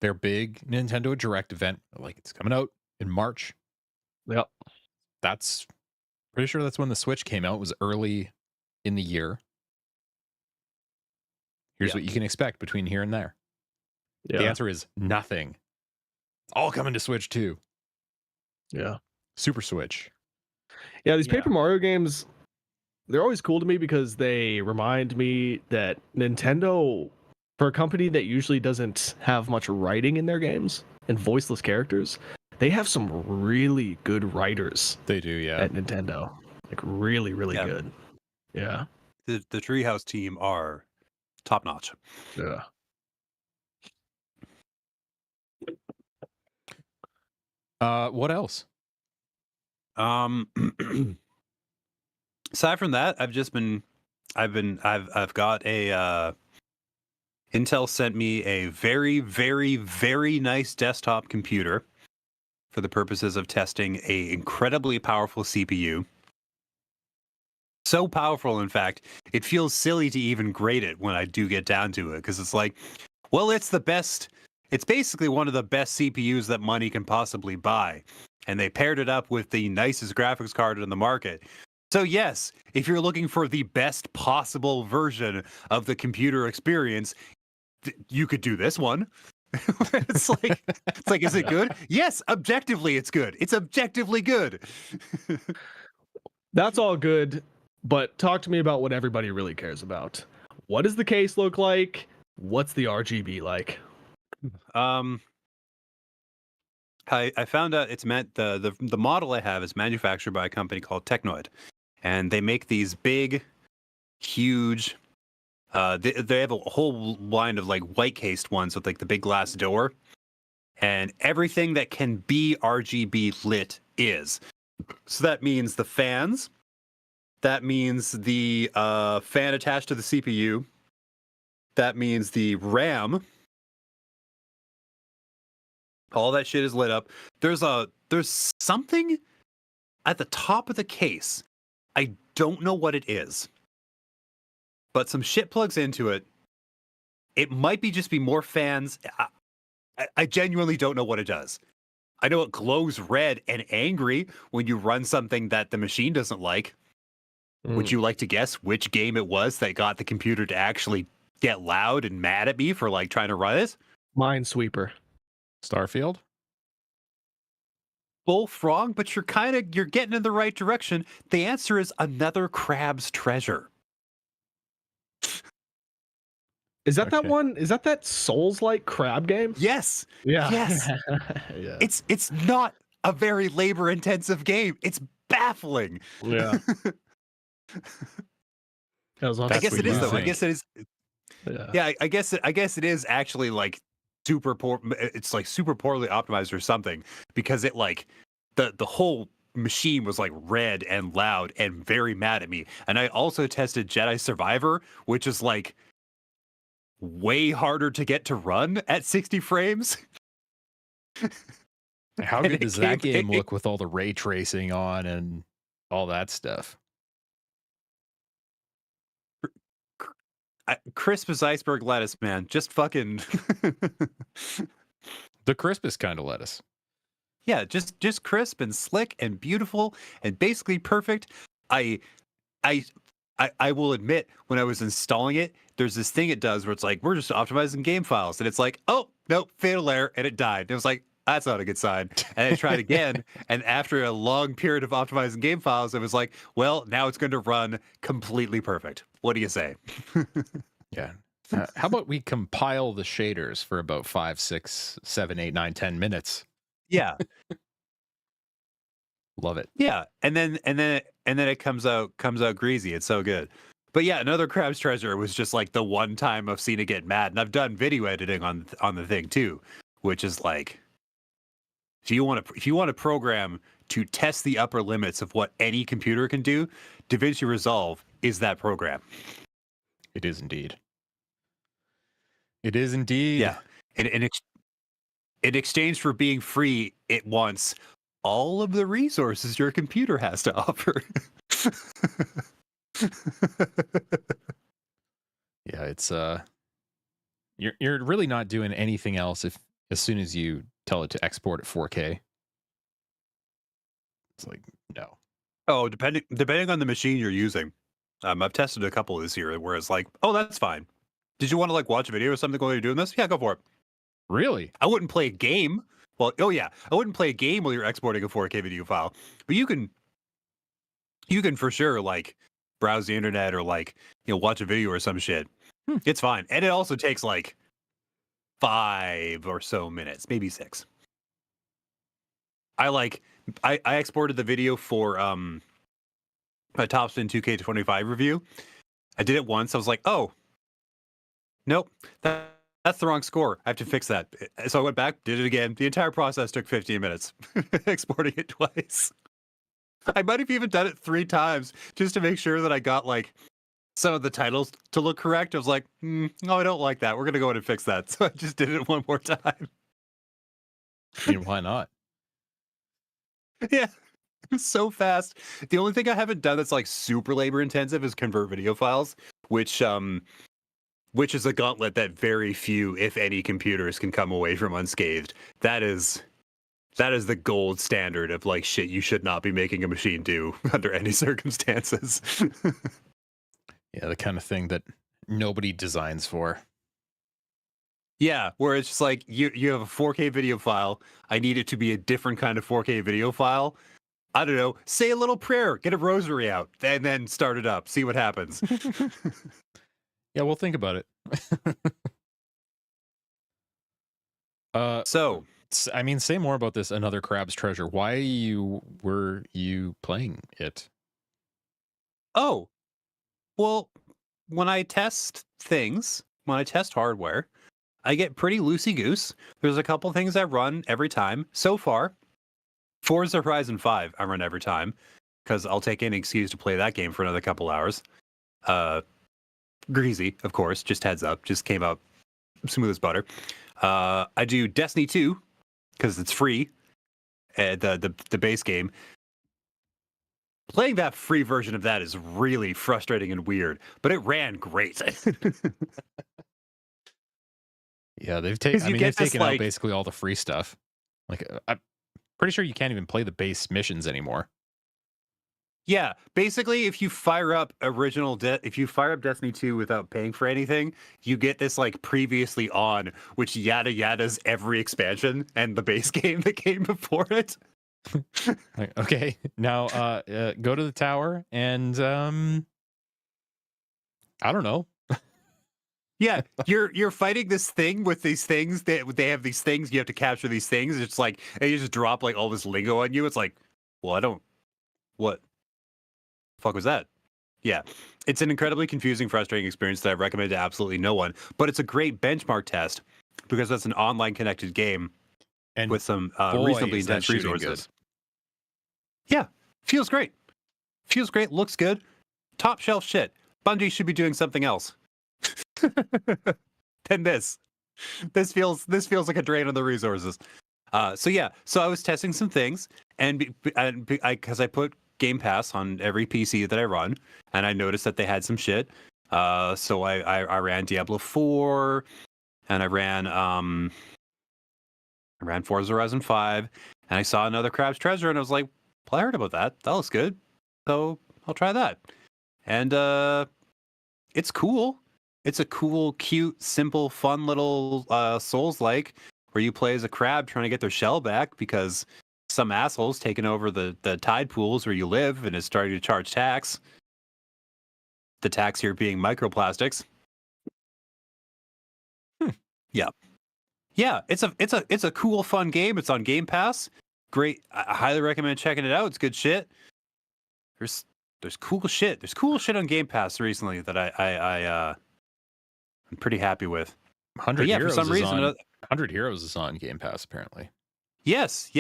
their big Nintendo Direct event. Like it's coming out in March. Yep. That's pretty sure that's when the Switch came out. It was early in the year. Here's Yeah. what you can expect between here and there. Yeah. The answer is nothing. It's all coming to Switch too. Yeah. Super Switch. Yeah, these Yeah. Paper Mario games, they're always cool to me because they remind me that Nintendo, for a company that usually doesn't have much writing in their games and voiceless characters, they have some really good writers They do, yeah. at Nintendo. Like really, really Yeah. good. Yeah. The Treehouse team are top notch. Yeah. What else? Aside from that, I've got a Intel sent me a very, very, very nice desktop computer for the purposes of testing a incredibly powerful CPU. So powerful, in fact, it feels silly to even grade it when I do get down to it, because it's like, well, it's the best. It's basically one of the best CPUs that money can possibly buy. And they paired it up with the nicest graphics card in the market. So yes, if you're looking for the best possible version of the computer experience, you could do this one. It's like, is it good? Yes, objectively, it's good. It's objectively good. That's all good, but talk to me about what everybody really cares about. What does the case look like? What's the RGB like? I found out it's meant the model I have is manufactured by a company called Technoid, and they make these big, huge. They have a whole line of like white cased ones with like the big glass door, and everything that can be RGB lit is. So that means the fans. That means the fan attached to the CPU. That means the RAM. All that shit is lit up. There's something at the top of the case. I don't know what it is. But some shit plugs into it. It might be more fans. I genuinely don't know what it does. I know it glows red and angry when you run something that the machine doesn't like. Would you like to guess which game it was that got the computer to actually get loud and mad at me for like trying to run it? Minesweeper. Starfield? Both wrong, but you're getting in the right direction. The answer is Another Crab's Treasure. Is that that Okay. one? Is that Souls-like crab game? Yes. Yeah. Yes. Yeah. It's not a very labor intensive game. It's baffling. Yeah. That was That's I guess what it is you though. I think. guess it is. yeah. Yeah, I guess it is actually like super poor. It's like super poorly optimized or something, because it like the whole machine was like red and loud and very mad at me. And I also tested Jedi Survivor, which is like way harder to get to run at 60 frames. How And good it does that came- game it- look with all the ray tracing on and all that stuff? crisp as iceberg lettuce, man. Just fucking The crispest kind of lettuce. yeah, just crisp and slick and beautiful and basically perfect. I I I will admit, when I was installing it, there's this thing it does where it's like, we're just optimizing game files, and it's like, oh nope, fatal error, and it died. And it was like, that's not a good sign. And I tried again, and after a long period of optimizing game files, it was like, well, now it's going to run completely perfect. What do you say? Yeah. How about we compile the shaders for about 5, 6, 7, 8, 9, 10 minutes? Yeah, Love it. yeah, and then it comes out greasy. It's so good. But yeah, another Crab's Treasure was just like the one time I've seen it get mad, and I've done video editing on the thing too, which is like, if you want to program to test the upper limits of what any computer can do, DaVinci Resolve is that program. It is indeed. It is indeed. Yeah. In exchange for being free, it wants all of the resources your computer has to offer. Yeah, it's you're really not doing anything else if as soon as you tell it to export at 4K. It's like, no. Oh, depending on the machine you're using. I've tested a couple this year where it's like, oh, that's fine. Did you want to like watch a video or something while you're doing this? Yeah, go for it. Really? I wouldn't play a game. Well, oh yeah, I wouldn't play a game while you're exporting a 4K video file. But you can for sure like browse the internet or like, you know, watch a video or some shit. It's fine. And it also takes like 5 or so minutes, maybe 6. I exported the video for my Topspin 2K25 review. I did it once. I was like, oh, nope, that's the wrong score. I have to fix that. So I went back, did it again. The entire process took 15 minutes, exporting it twice. I might have even done it 3 times just to make sure that I got like some of the titles to look correct. I was like, no, I don't like that. We're going to go in and fix that. So I just did it one more time. I mean, why not? Yeah. It was so fast. The only thing I haven't done that's like super labor intensive is convert video files, which is a gauntlet that very few, if any, computers can come away from unscathed. That is the gold standard of like shit you should not be making a machine do under any circumstances. Yeah, the kind of thing that nobody designs for. Yeah, where it's just like you have a 4K video file. I need it to be a different kind of 4K video file. I don't know, say a little prayer, get a rosary out, and then start it up. See what happens. Yeah, well, think about it. So, I mean, say more about this Another Crab's Treasure. Why were you playing it? oh, well, when I test things, when I test hardware, I get pretty loosey-goose. There's a couple things I run every time. So far, Forza Horizon 5 I run every time, because I'll take any excuse to play that game for another couple hours. Greasy, of course, just heads up, just came out smooth as butter. I do Destiny 2, because it's free, the base game. Playing that free version of that is really frustrating and weird, but it ran great. Yeah, they've 'Cause you they've get this, taken out like- basically all the free stuff. Like, I'm pretty sure you can't even play the base missions anymore. Yeah, basically, if you fire up Destiny 2 without paying for anything, you get this like previously on, which yada yadas every expansion and the base game that came before it. Like, okay, now go to the tower and I don't know. Yeah, you're fighting this thing with these things. They have these things. You have to capture these things. It's like they just drop like all this lingo on you. It's like, well, what the fuck was that? Yeah, it's an incredibly confusing, frustrating experience that I recommend to absolutely no one. But it's a great benchmark test because that's an online connected game And with some boy, reasonably is that intense shooting resources. Yeah, feels great. Feels great. Looks good. Top shelf shit. Bungie should be doing something else. Than this. This feels like a drain on the resources. So I was testing some things, and because I put Game Pass on every PC that I run, and I noticed that they had some shit. So I ran Diablo 4, and I ran Forza Horizon 5, and I saw another Crab's Treasure, and I was like, well, I heard about that. That looks good. So I'll try that. And it's cool. It's a cool, cute, simple, fun little Souls-like where you play as a crab trying to get their shell back because some asshole's taken over the tide pools where you live and is starting to charge tax. The tax here being microplastics. Yeah, it's a cool, fun game. It's on Game Pass. Great. I highly recommend checking it out. It's good shit. There's cool shit. There's cool shit on Game Pass recently that I'm pretty happy with. 100 yeah, Heroes for some reason, 100 Heroes is on Game Pass apparently. Yes,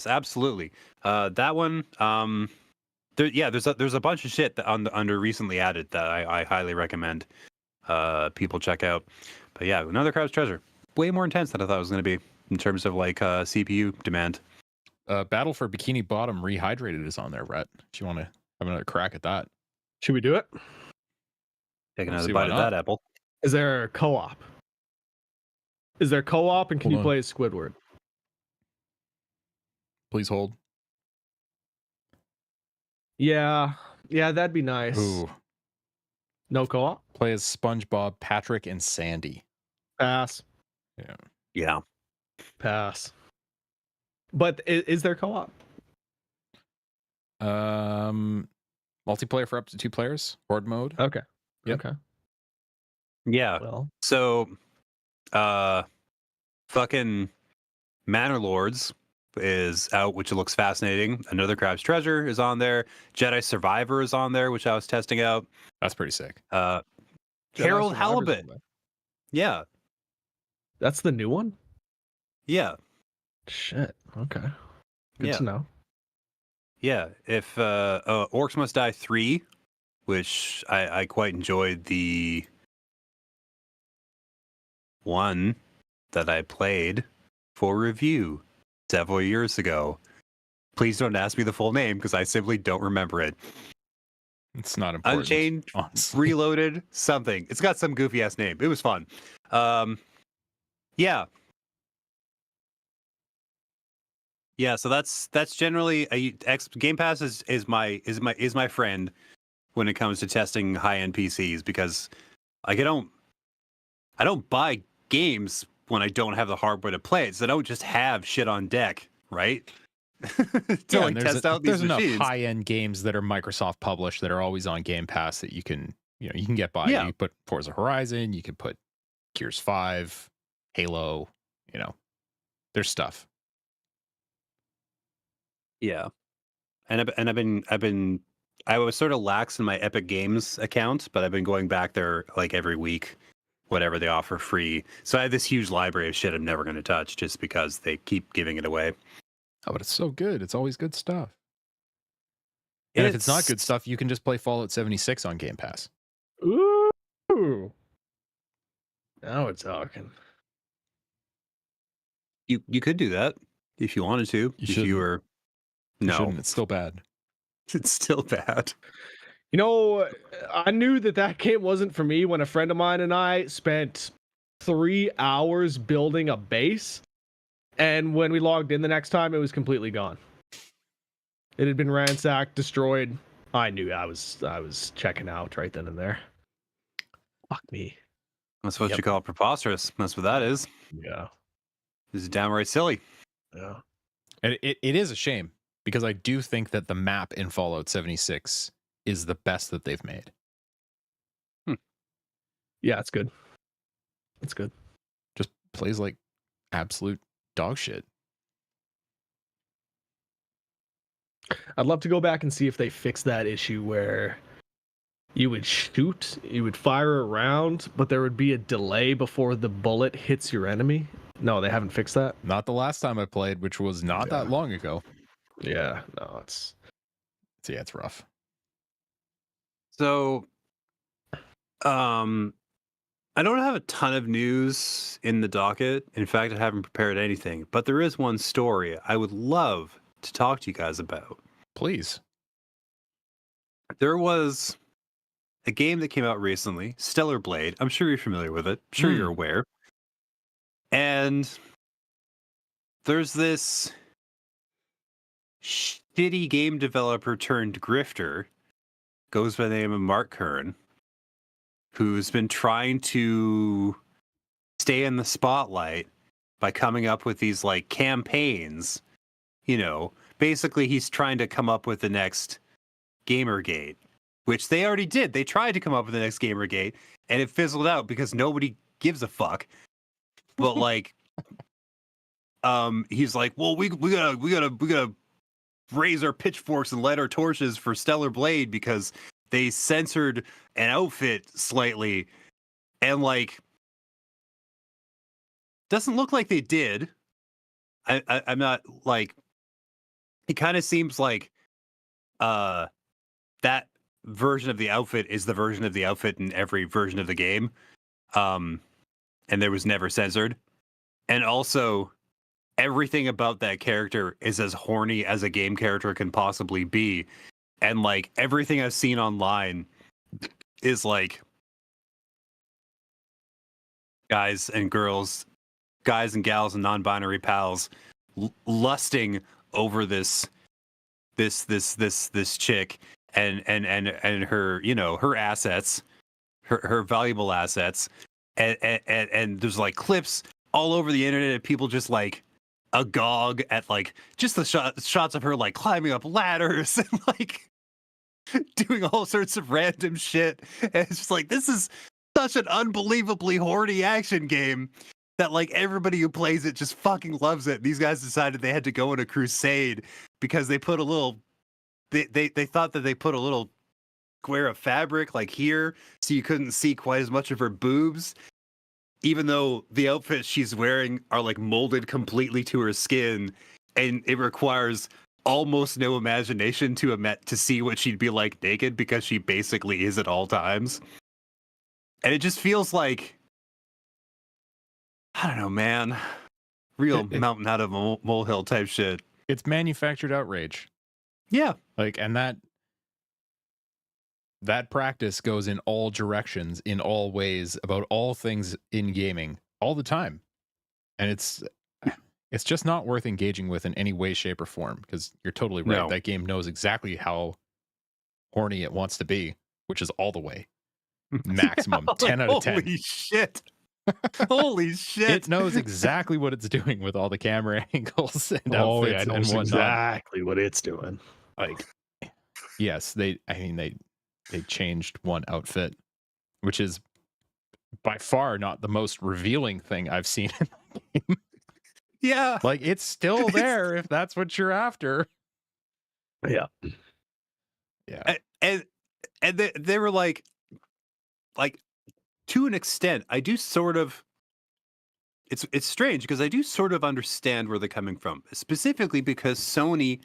absolutely. That one. There's a bunch of shit that under recently added that I highly recommend people check out. But yeah, another Crab's Treasure. Way more intense than I thought it was going to be in terms of like CPU demand. Battle for Bikini Bottom Rehydrated is on there, Rhett. If you want to have another crack at that. Should we do it? Take Let's another see, bite why of not? that apple. Is there co-op? Is there co-op, and can Hold you on. play as Squidward? Please hold. Yeah, that'd be nice. Ooh. No co-op? Play as SpongeBob, Patrick, and Sandy. Pass. Yeah. Pass. But is there co-op? Multiplayer for up to 2 players. Horde mode. Okay. Yep. Okay. Yeah. Well, So, fucking Manor Lords is out, which looks fascinating. Another Crab's Treasure is on there. Jedi Survivor is on there, which I was testing out. That's pretty sick. Jedi Harold Survivor's Halibut. on there. Yeah. That's the new one? Yeah. Shit. Okay. Good Yeah. to know. Yeah. If Orcs Must Die 3, which I quite enjoyed the one that I played for review several years ago. Please don't ask me the full name because I simply don't remember it. It's not important. Unchained, honestly. Reloaded, something. It's got some goofy ass name. It was fun. Yeah. Yeah, so that's generally Game Pass is my friend when it comes to testing high end PCs because like I don't buy games when I don't have the hardware to play it. So I don't just have shit on deck, right? To like and test out these there's enough machines. high-end games that are Microsoft published that are always on Game Pass that you can get by. Yeah. You put Forza Horizon, you can put Gears 5, Halo, there's stuff. Yeah, and I was sort of lax in my Epic Games account, but I've been going back there like every week, whatever they offer free. So I have this huge library of shit I'm never going to touch just because they keep giving it away. Oh, but it's so good. It's always good stuff. And if it's not good stuff, you can just play Fallout 76 on Game Pass. Ooh. Now we're talking. You could do that if you wanted to. You shouldn't. were You no, shouldn't. It's still bad. it's still bad. You know, I knew that game wasn't for me when a friend of mine and I spent 3 hours building a base. And when we logged in the next time, it was completely gone. It had been ransacked, destroyed. I knew I was checking out right then and there. Fuck me. That's what Yep. you call preposterous. That's what that is. Yeah. This is downright silly. Yeah. And it is a shame because I do think that the map in Fallout 76 is the best that they've made. Yeah, it's good. It's good. Just plays like absolute dog shit. I'd love to go back and see if they fix that issue where you would fire a round, but there would be a delay before the bullet hits your enemy. No, they haven't fixed that. Not the last time I played, which was not that long ago. Yeah, no, it's It's rough. So, I don't have a ton of news in the docket. In fact, I haven't prepared anything, but there is one story I would love to talk to you guys about. Please. There was a game that came out recently, Stellar Blade. I'm sure you're familiar with it. I'm sure you're aware. And there's this shitty game developer turned grifter, goes by the name of Mark Kern, who's been trying to stay in the spotlight by coming up with these like campaigns. You know, basically he's trying to come up with the next Gamergate, which they already did. They tried to come up with the next Gamergate and it fizzled out because nobody gives a fuck. But like he's like, well, we gotta raise our pitchforks and light our torches for Stellar Blade because they censored an outfit slightly, and like doesn't look like they did. I'm not like, it kind of seems like that version of the outfit is the version of the outfit in every version of the game, and there was never censored, and also everything about that character is as horny as a game character can possibly be. And like everything I've seen online is like guys and gals and non-binary pals lusting over this chick and her, you know, her assets, her valuable assets. And there's like clips all over the internet of people just like agog at like just the shots of her like climbing up ladders and like doing all sorts of random shit. And it's just like, this is such an unbelievably horny action game that like everybody who plays it just fucking loves it. These guys decided they had to go on a crusade because they put a little they thought that they put a little square of fabric like here so you couldn't see quite as much of her boobs, even though the outfits she's wearing are like molded completely to her skin, and it requires almost no imagination to see what she'd be like naked because she basically is at all times. And it just feels like, I don't know, man, real mountain out of a molehill type shit. It's manufactured outrage. Yeah. Like, and that practice goes in all directions, in all ways, about all things in gaming all the time. And it's just not worth engaging with in any way, shape, or form, because you're totally right. No. That game knows exactly how horny it wants to be, which is all the way. Maximum 10 out of 10. Holy shit. Holy shit. It knows exactly what it's doing with all the camera angles and outfits yeah, it and knows whatnot. exactly what it's doing. Like, yes, they changed one outfit, which is by far not the most revealing thing I've seen in the game. Yeah. Like, it's still there if that's what you're after. Yeah. Yeah. And they were like to an extent, I do sort of, it's strange because I do sort of understand where they're coming from, specifically because Sony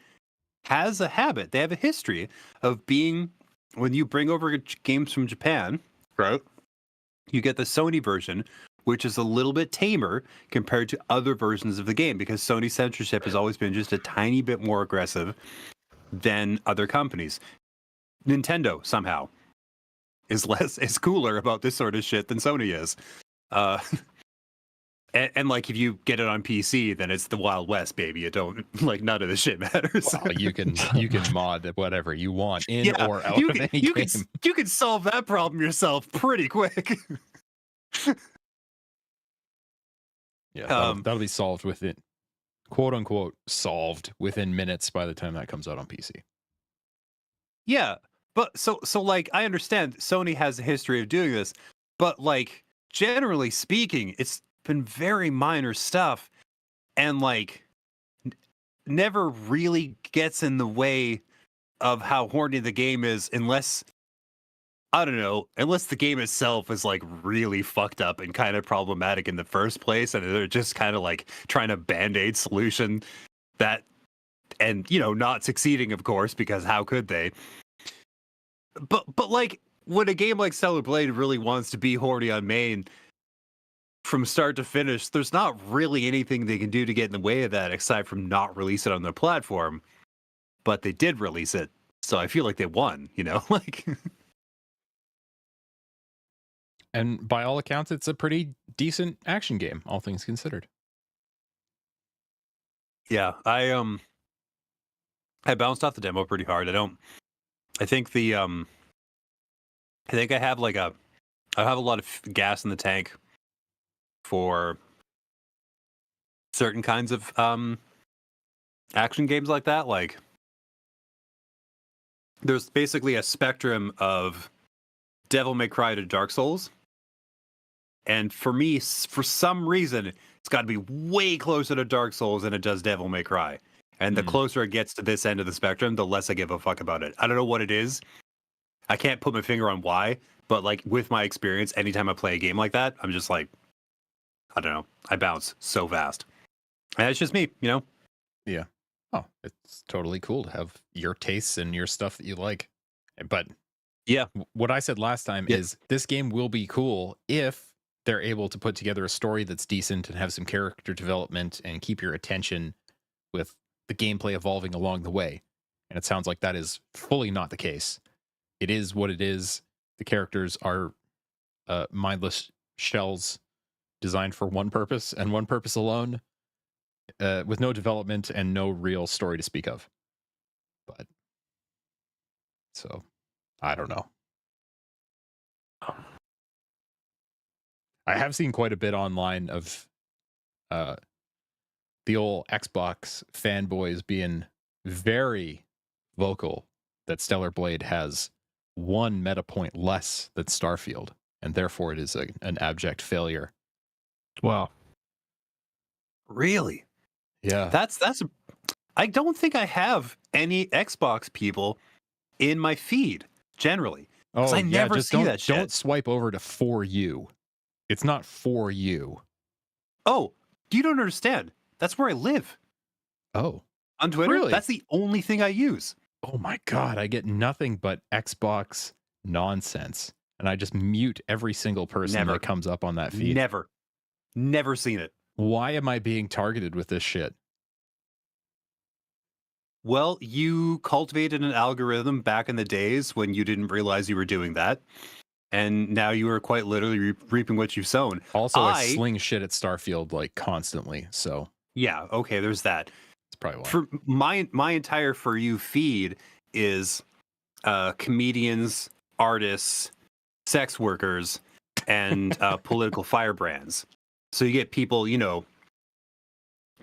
has a habit. They have a history of being, when you bring over games from Japan, right? You get the Sony version, which is a little bit tamer compared to other versions of the game, because Sony censorship has always been just a tiny bit more aggressive than other companies. Nintendo somehow is cooler about this sort of shit than Sony is. And like, if you get it on PC, then it's the Wild West, baby. It don't, like, none of the shit matters. Well, you can mod whatever you want in or out of any game. You can solve that problem yourself pretty quick. Yeah, that'll be solved within, quote unquote, solved within minutes by the time that comes out on PC. Yeah, but so like, I understand Sony has a history of doing this, but like, generally speaking, it's been very minor stuff, and like never really gets in the way of how horny the game is, unless, I don't know, unless the game itself is like really fucked up and kind of problematic in the first place, and they're just kind of like trying to band-aid solution that, and you know, not succeeding, of course, because how could they? But like, when a game like Stellar Blade really wants to be horny on main from start to finish, there's not really anything they can do to get in the way of that, aside from not release it on their platform. But they did release it, so I feel like they won, you know? Like, And by all accounts, it's a pretty decent action game, all things considered. Yeah, I bounced off the demo pretty hard. I think I have I have a lot of gas in the tank for certain kinds of action games like that. Like, there's basically a spectrum of Devil May Cry to Dark Souls. And for me, for some reason, it's got to be way closer to Dark Souls than it does Devil May Cry. And the closer it gets to this end of the spectrum, the less I give a fuck about it. I don't know what it is. I can't put my finger on why, but like with my experience, anytime I play a game like that, I'm just like, I don't know. I bounce so fast. And it's just me, you know? Yeah. Oh, it's totally cool to have your tastes and your stuff that you like. But yeah, what I said last time is this game will be cool if they're able to put together a story that's decent and have some character development and keep your attention with the gameplay evolving along the way. And it sounds like that is fully not the case. It is what it is. The characters are mindless shells designed for one purpose and one purpose alone, with no development and no real story to speak of. But so I don't know. I have seen quite a bit online of the old Xbox fanboys being very vocal that Stellar Blade has one meta point less than Starfield, and therefore it is an abject failure. Wow. Really? Yeah. I don't think I have any Xbox people in my feed generally. Oh, I never just see that shit. Don't swipe over to For You. It's not For You. Oh, you don't understand. That's where I live. Oh. On Twitter? Really? That's the only thing I use. Oh my God, I get nothing but Xbox nonsense. And I just mute every single person that comes up on that feed. Never seen it. Why am I being targeted with this shit? Well, you cultivated an algorithm back in the days when you didn't realize you were doing that. And now you are quite literally reaping what you've sown. Also, I sling shit at Starfield like constantly. So yeah, okay, there's that. That's probably why. For my entire For You feed is comedians, artists, sex workers, and political firebrands. So you get people, you know,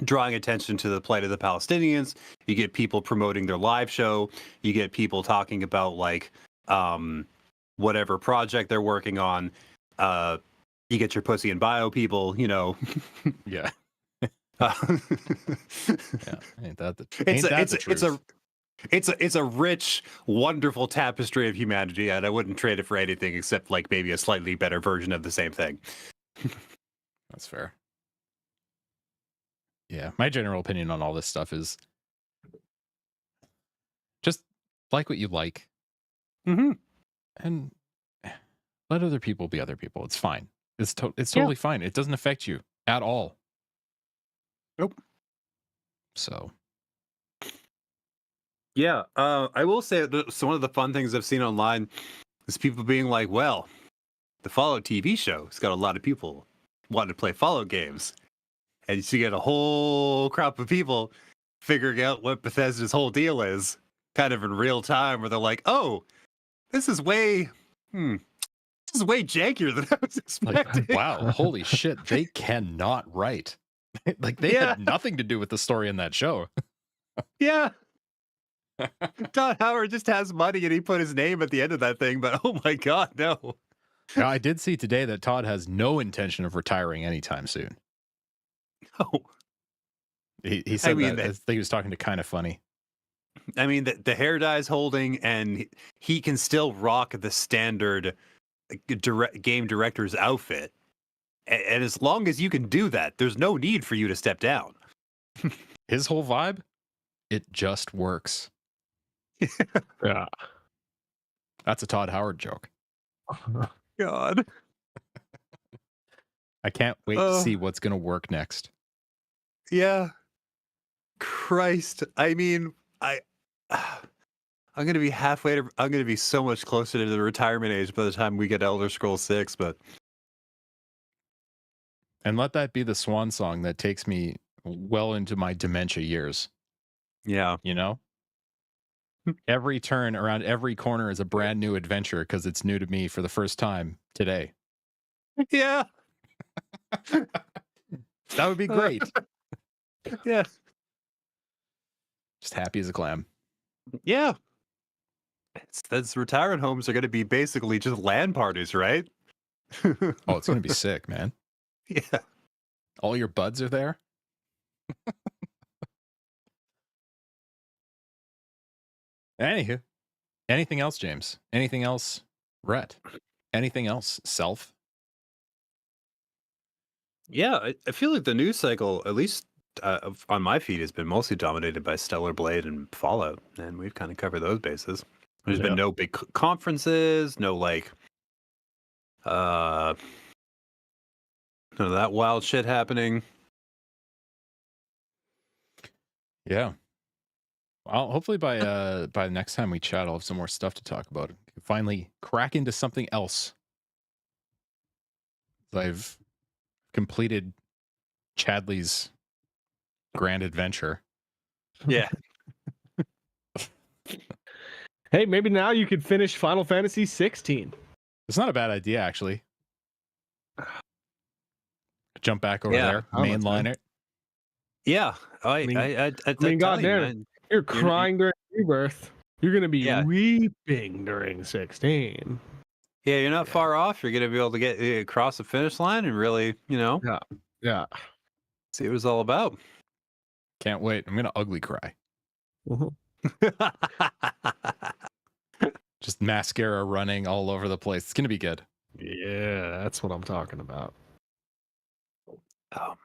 drawing attention to the plight of the Palestinians. You get people promoting their live show. You get people talking about like whatever project they're working on. You get your pussy and bio people, you know. Yeah. Yeah, ain't that the it's a rich, wonderful tapestry of humanity, and I wouldn't trade it for anything except like maybe a slightly better version of the same thing. That's fair. Yeah, my general opinion on all this stuff is just like what you like, and let other people be other people. It's fine. It's totally fine. It doesn't affect you at all. Nope. So, yeah, I will say that one of the fun things I've seen online is people being like, "Well, the Fallout TV show has got a lot of people wanting to play Fallout games," and you get a whole crop of people figuring out what Bethesda's whole deal is, kind of in real time, where they're like, "Oh, this is way jankier than I was expecting." Like, wow, holy shit, they cannot write. Like they had nothing to do with the story in that show. Yeah. Todd Howard just has money and he put his name at the end of that thing, but oh my God, no. Now, I did see today that Todd has no intention of retiring anytime soon. No. He said that. I think he was talking to Kind of Funny. I mean, the hair dye's holding and he can still rock the standard game director's outfit. And as long as you can do that, there's no need for you to step down. His whole vibe, it just works. Yeah. That's a Todd Howard joke. God. I can't wait to see what's going to work next. Yeah. Christ. I mean, I'm going to be I'm going to be so much closer to the retirement age by the time we get Elder Scrolls 6, but And let that be the swan song that takes me well into my dementia years, Yeah. you know? Every turn around every corner is a brand new adventure because it's new to me for the first time today. Yeah. That would be great. Yeah. Just happy as a clam. Yeah. That's retirement homes are going to be basically just LAN parties, right? Oh, it's going to be sick, man. Yeah. All your buds are there. Anywho, anything else, James? Anything else, Rhett? Anything else, Self? Yeah, I feel like the news cycle, at least on my feed, has been mostly dominated by Stellar Blade and Fallout, and we've kind of covered those bases. There's been no big conferences, no like, none of that wild shit happening. Yeah. Well, hopefully by the next time we chat, I'll have some more stuff to talk about. Finally, crack into something else. I've completed Chadley's grand adventure. Yeah. Hey, maybe now you could finish Final Fantasy 16. It's not a bad idea, actually. Jump back over there, Oh, that's mainline it. Yeah. I mean, goddamn, you're crying during Rebirth. You're gonna be weeping during 16. Yeah, you're not far off. You're gonna be able to get across the finish line and really, Yeah. see what it's all about. Can't wait. I'm gonna ugly cry. Just mascara running all over the place. It's gonna be good. Yeah, that's what I'm talking about. All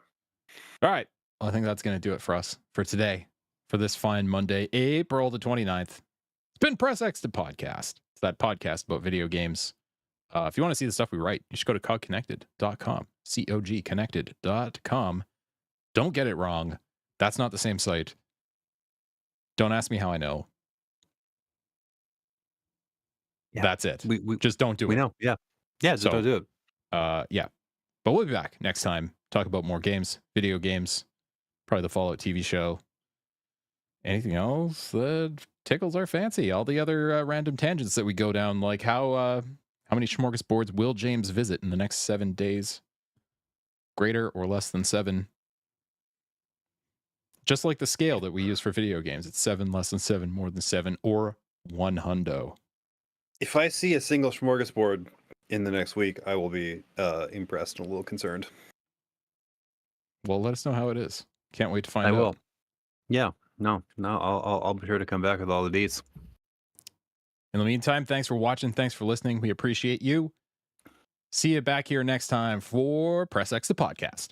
right. Well, I think that's going to do it for us for today, for this fine Monday, April the 29th. It's been Press X the podcast. It's that podcast about video games. If you want to see the stuff we write, you should go to cogconnected.com, cogconnected.com. Don't get it wrong. That's not the same site. Don't ask me how I know. Yeah. That's it. We just don't do it. We know. Yeah. Yeah, just don't do it. Yeah. But we'll be back next time. Talk about more games, video games, probably the Fallout TV show. Anything else that tickles our fancy? All the other random tangents that we go down, like how many smorgasbords will James visit in the next 7 days? Greater or less than 7? Just like the scale that we use for video games. It's 7, less than 7, more than 7, or 100. If I see a single smorgasbord in the next week, I will be impressed and a little concerned. Well, let us know how it is. Can't wait to find out. I will. Yeah. No. I'll be sure to come back with all the deets. In the meantime, thanks for watching. Thanks for listening. We appreciate you. See you back here next time for Press X the podcast.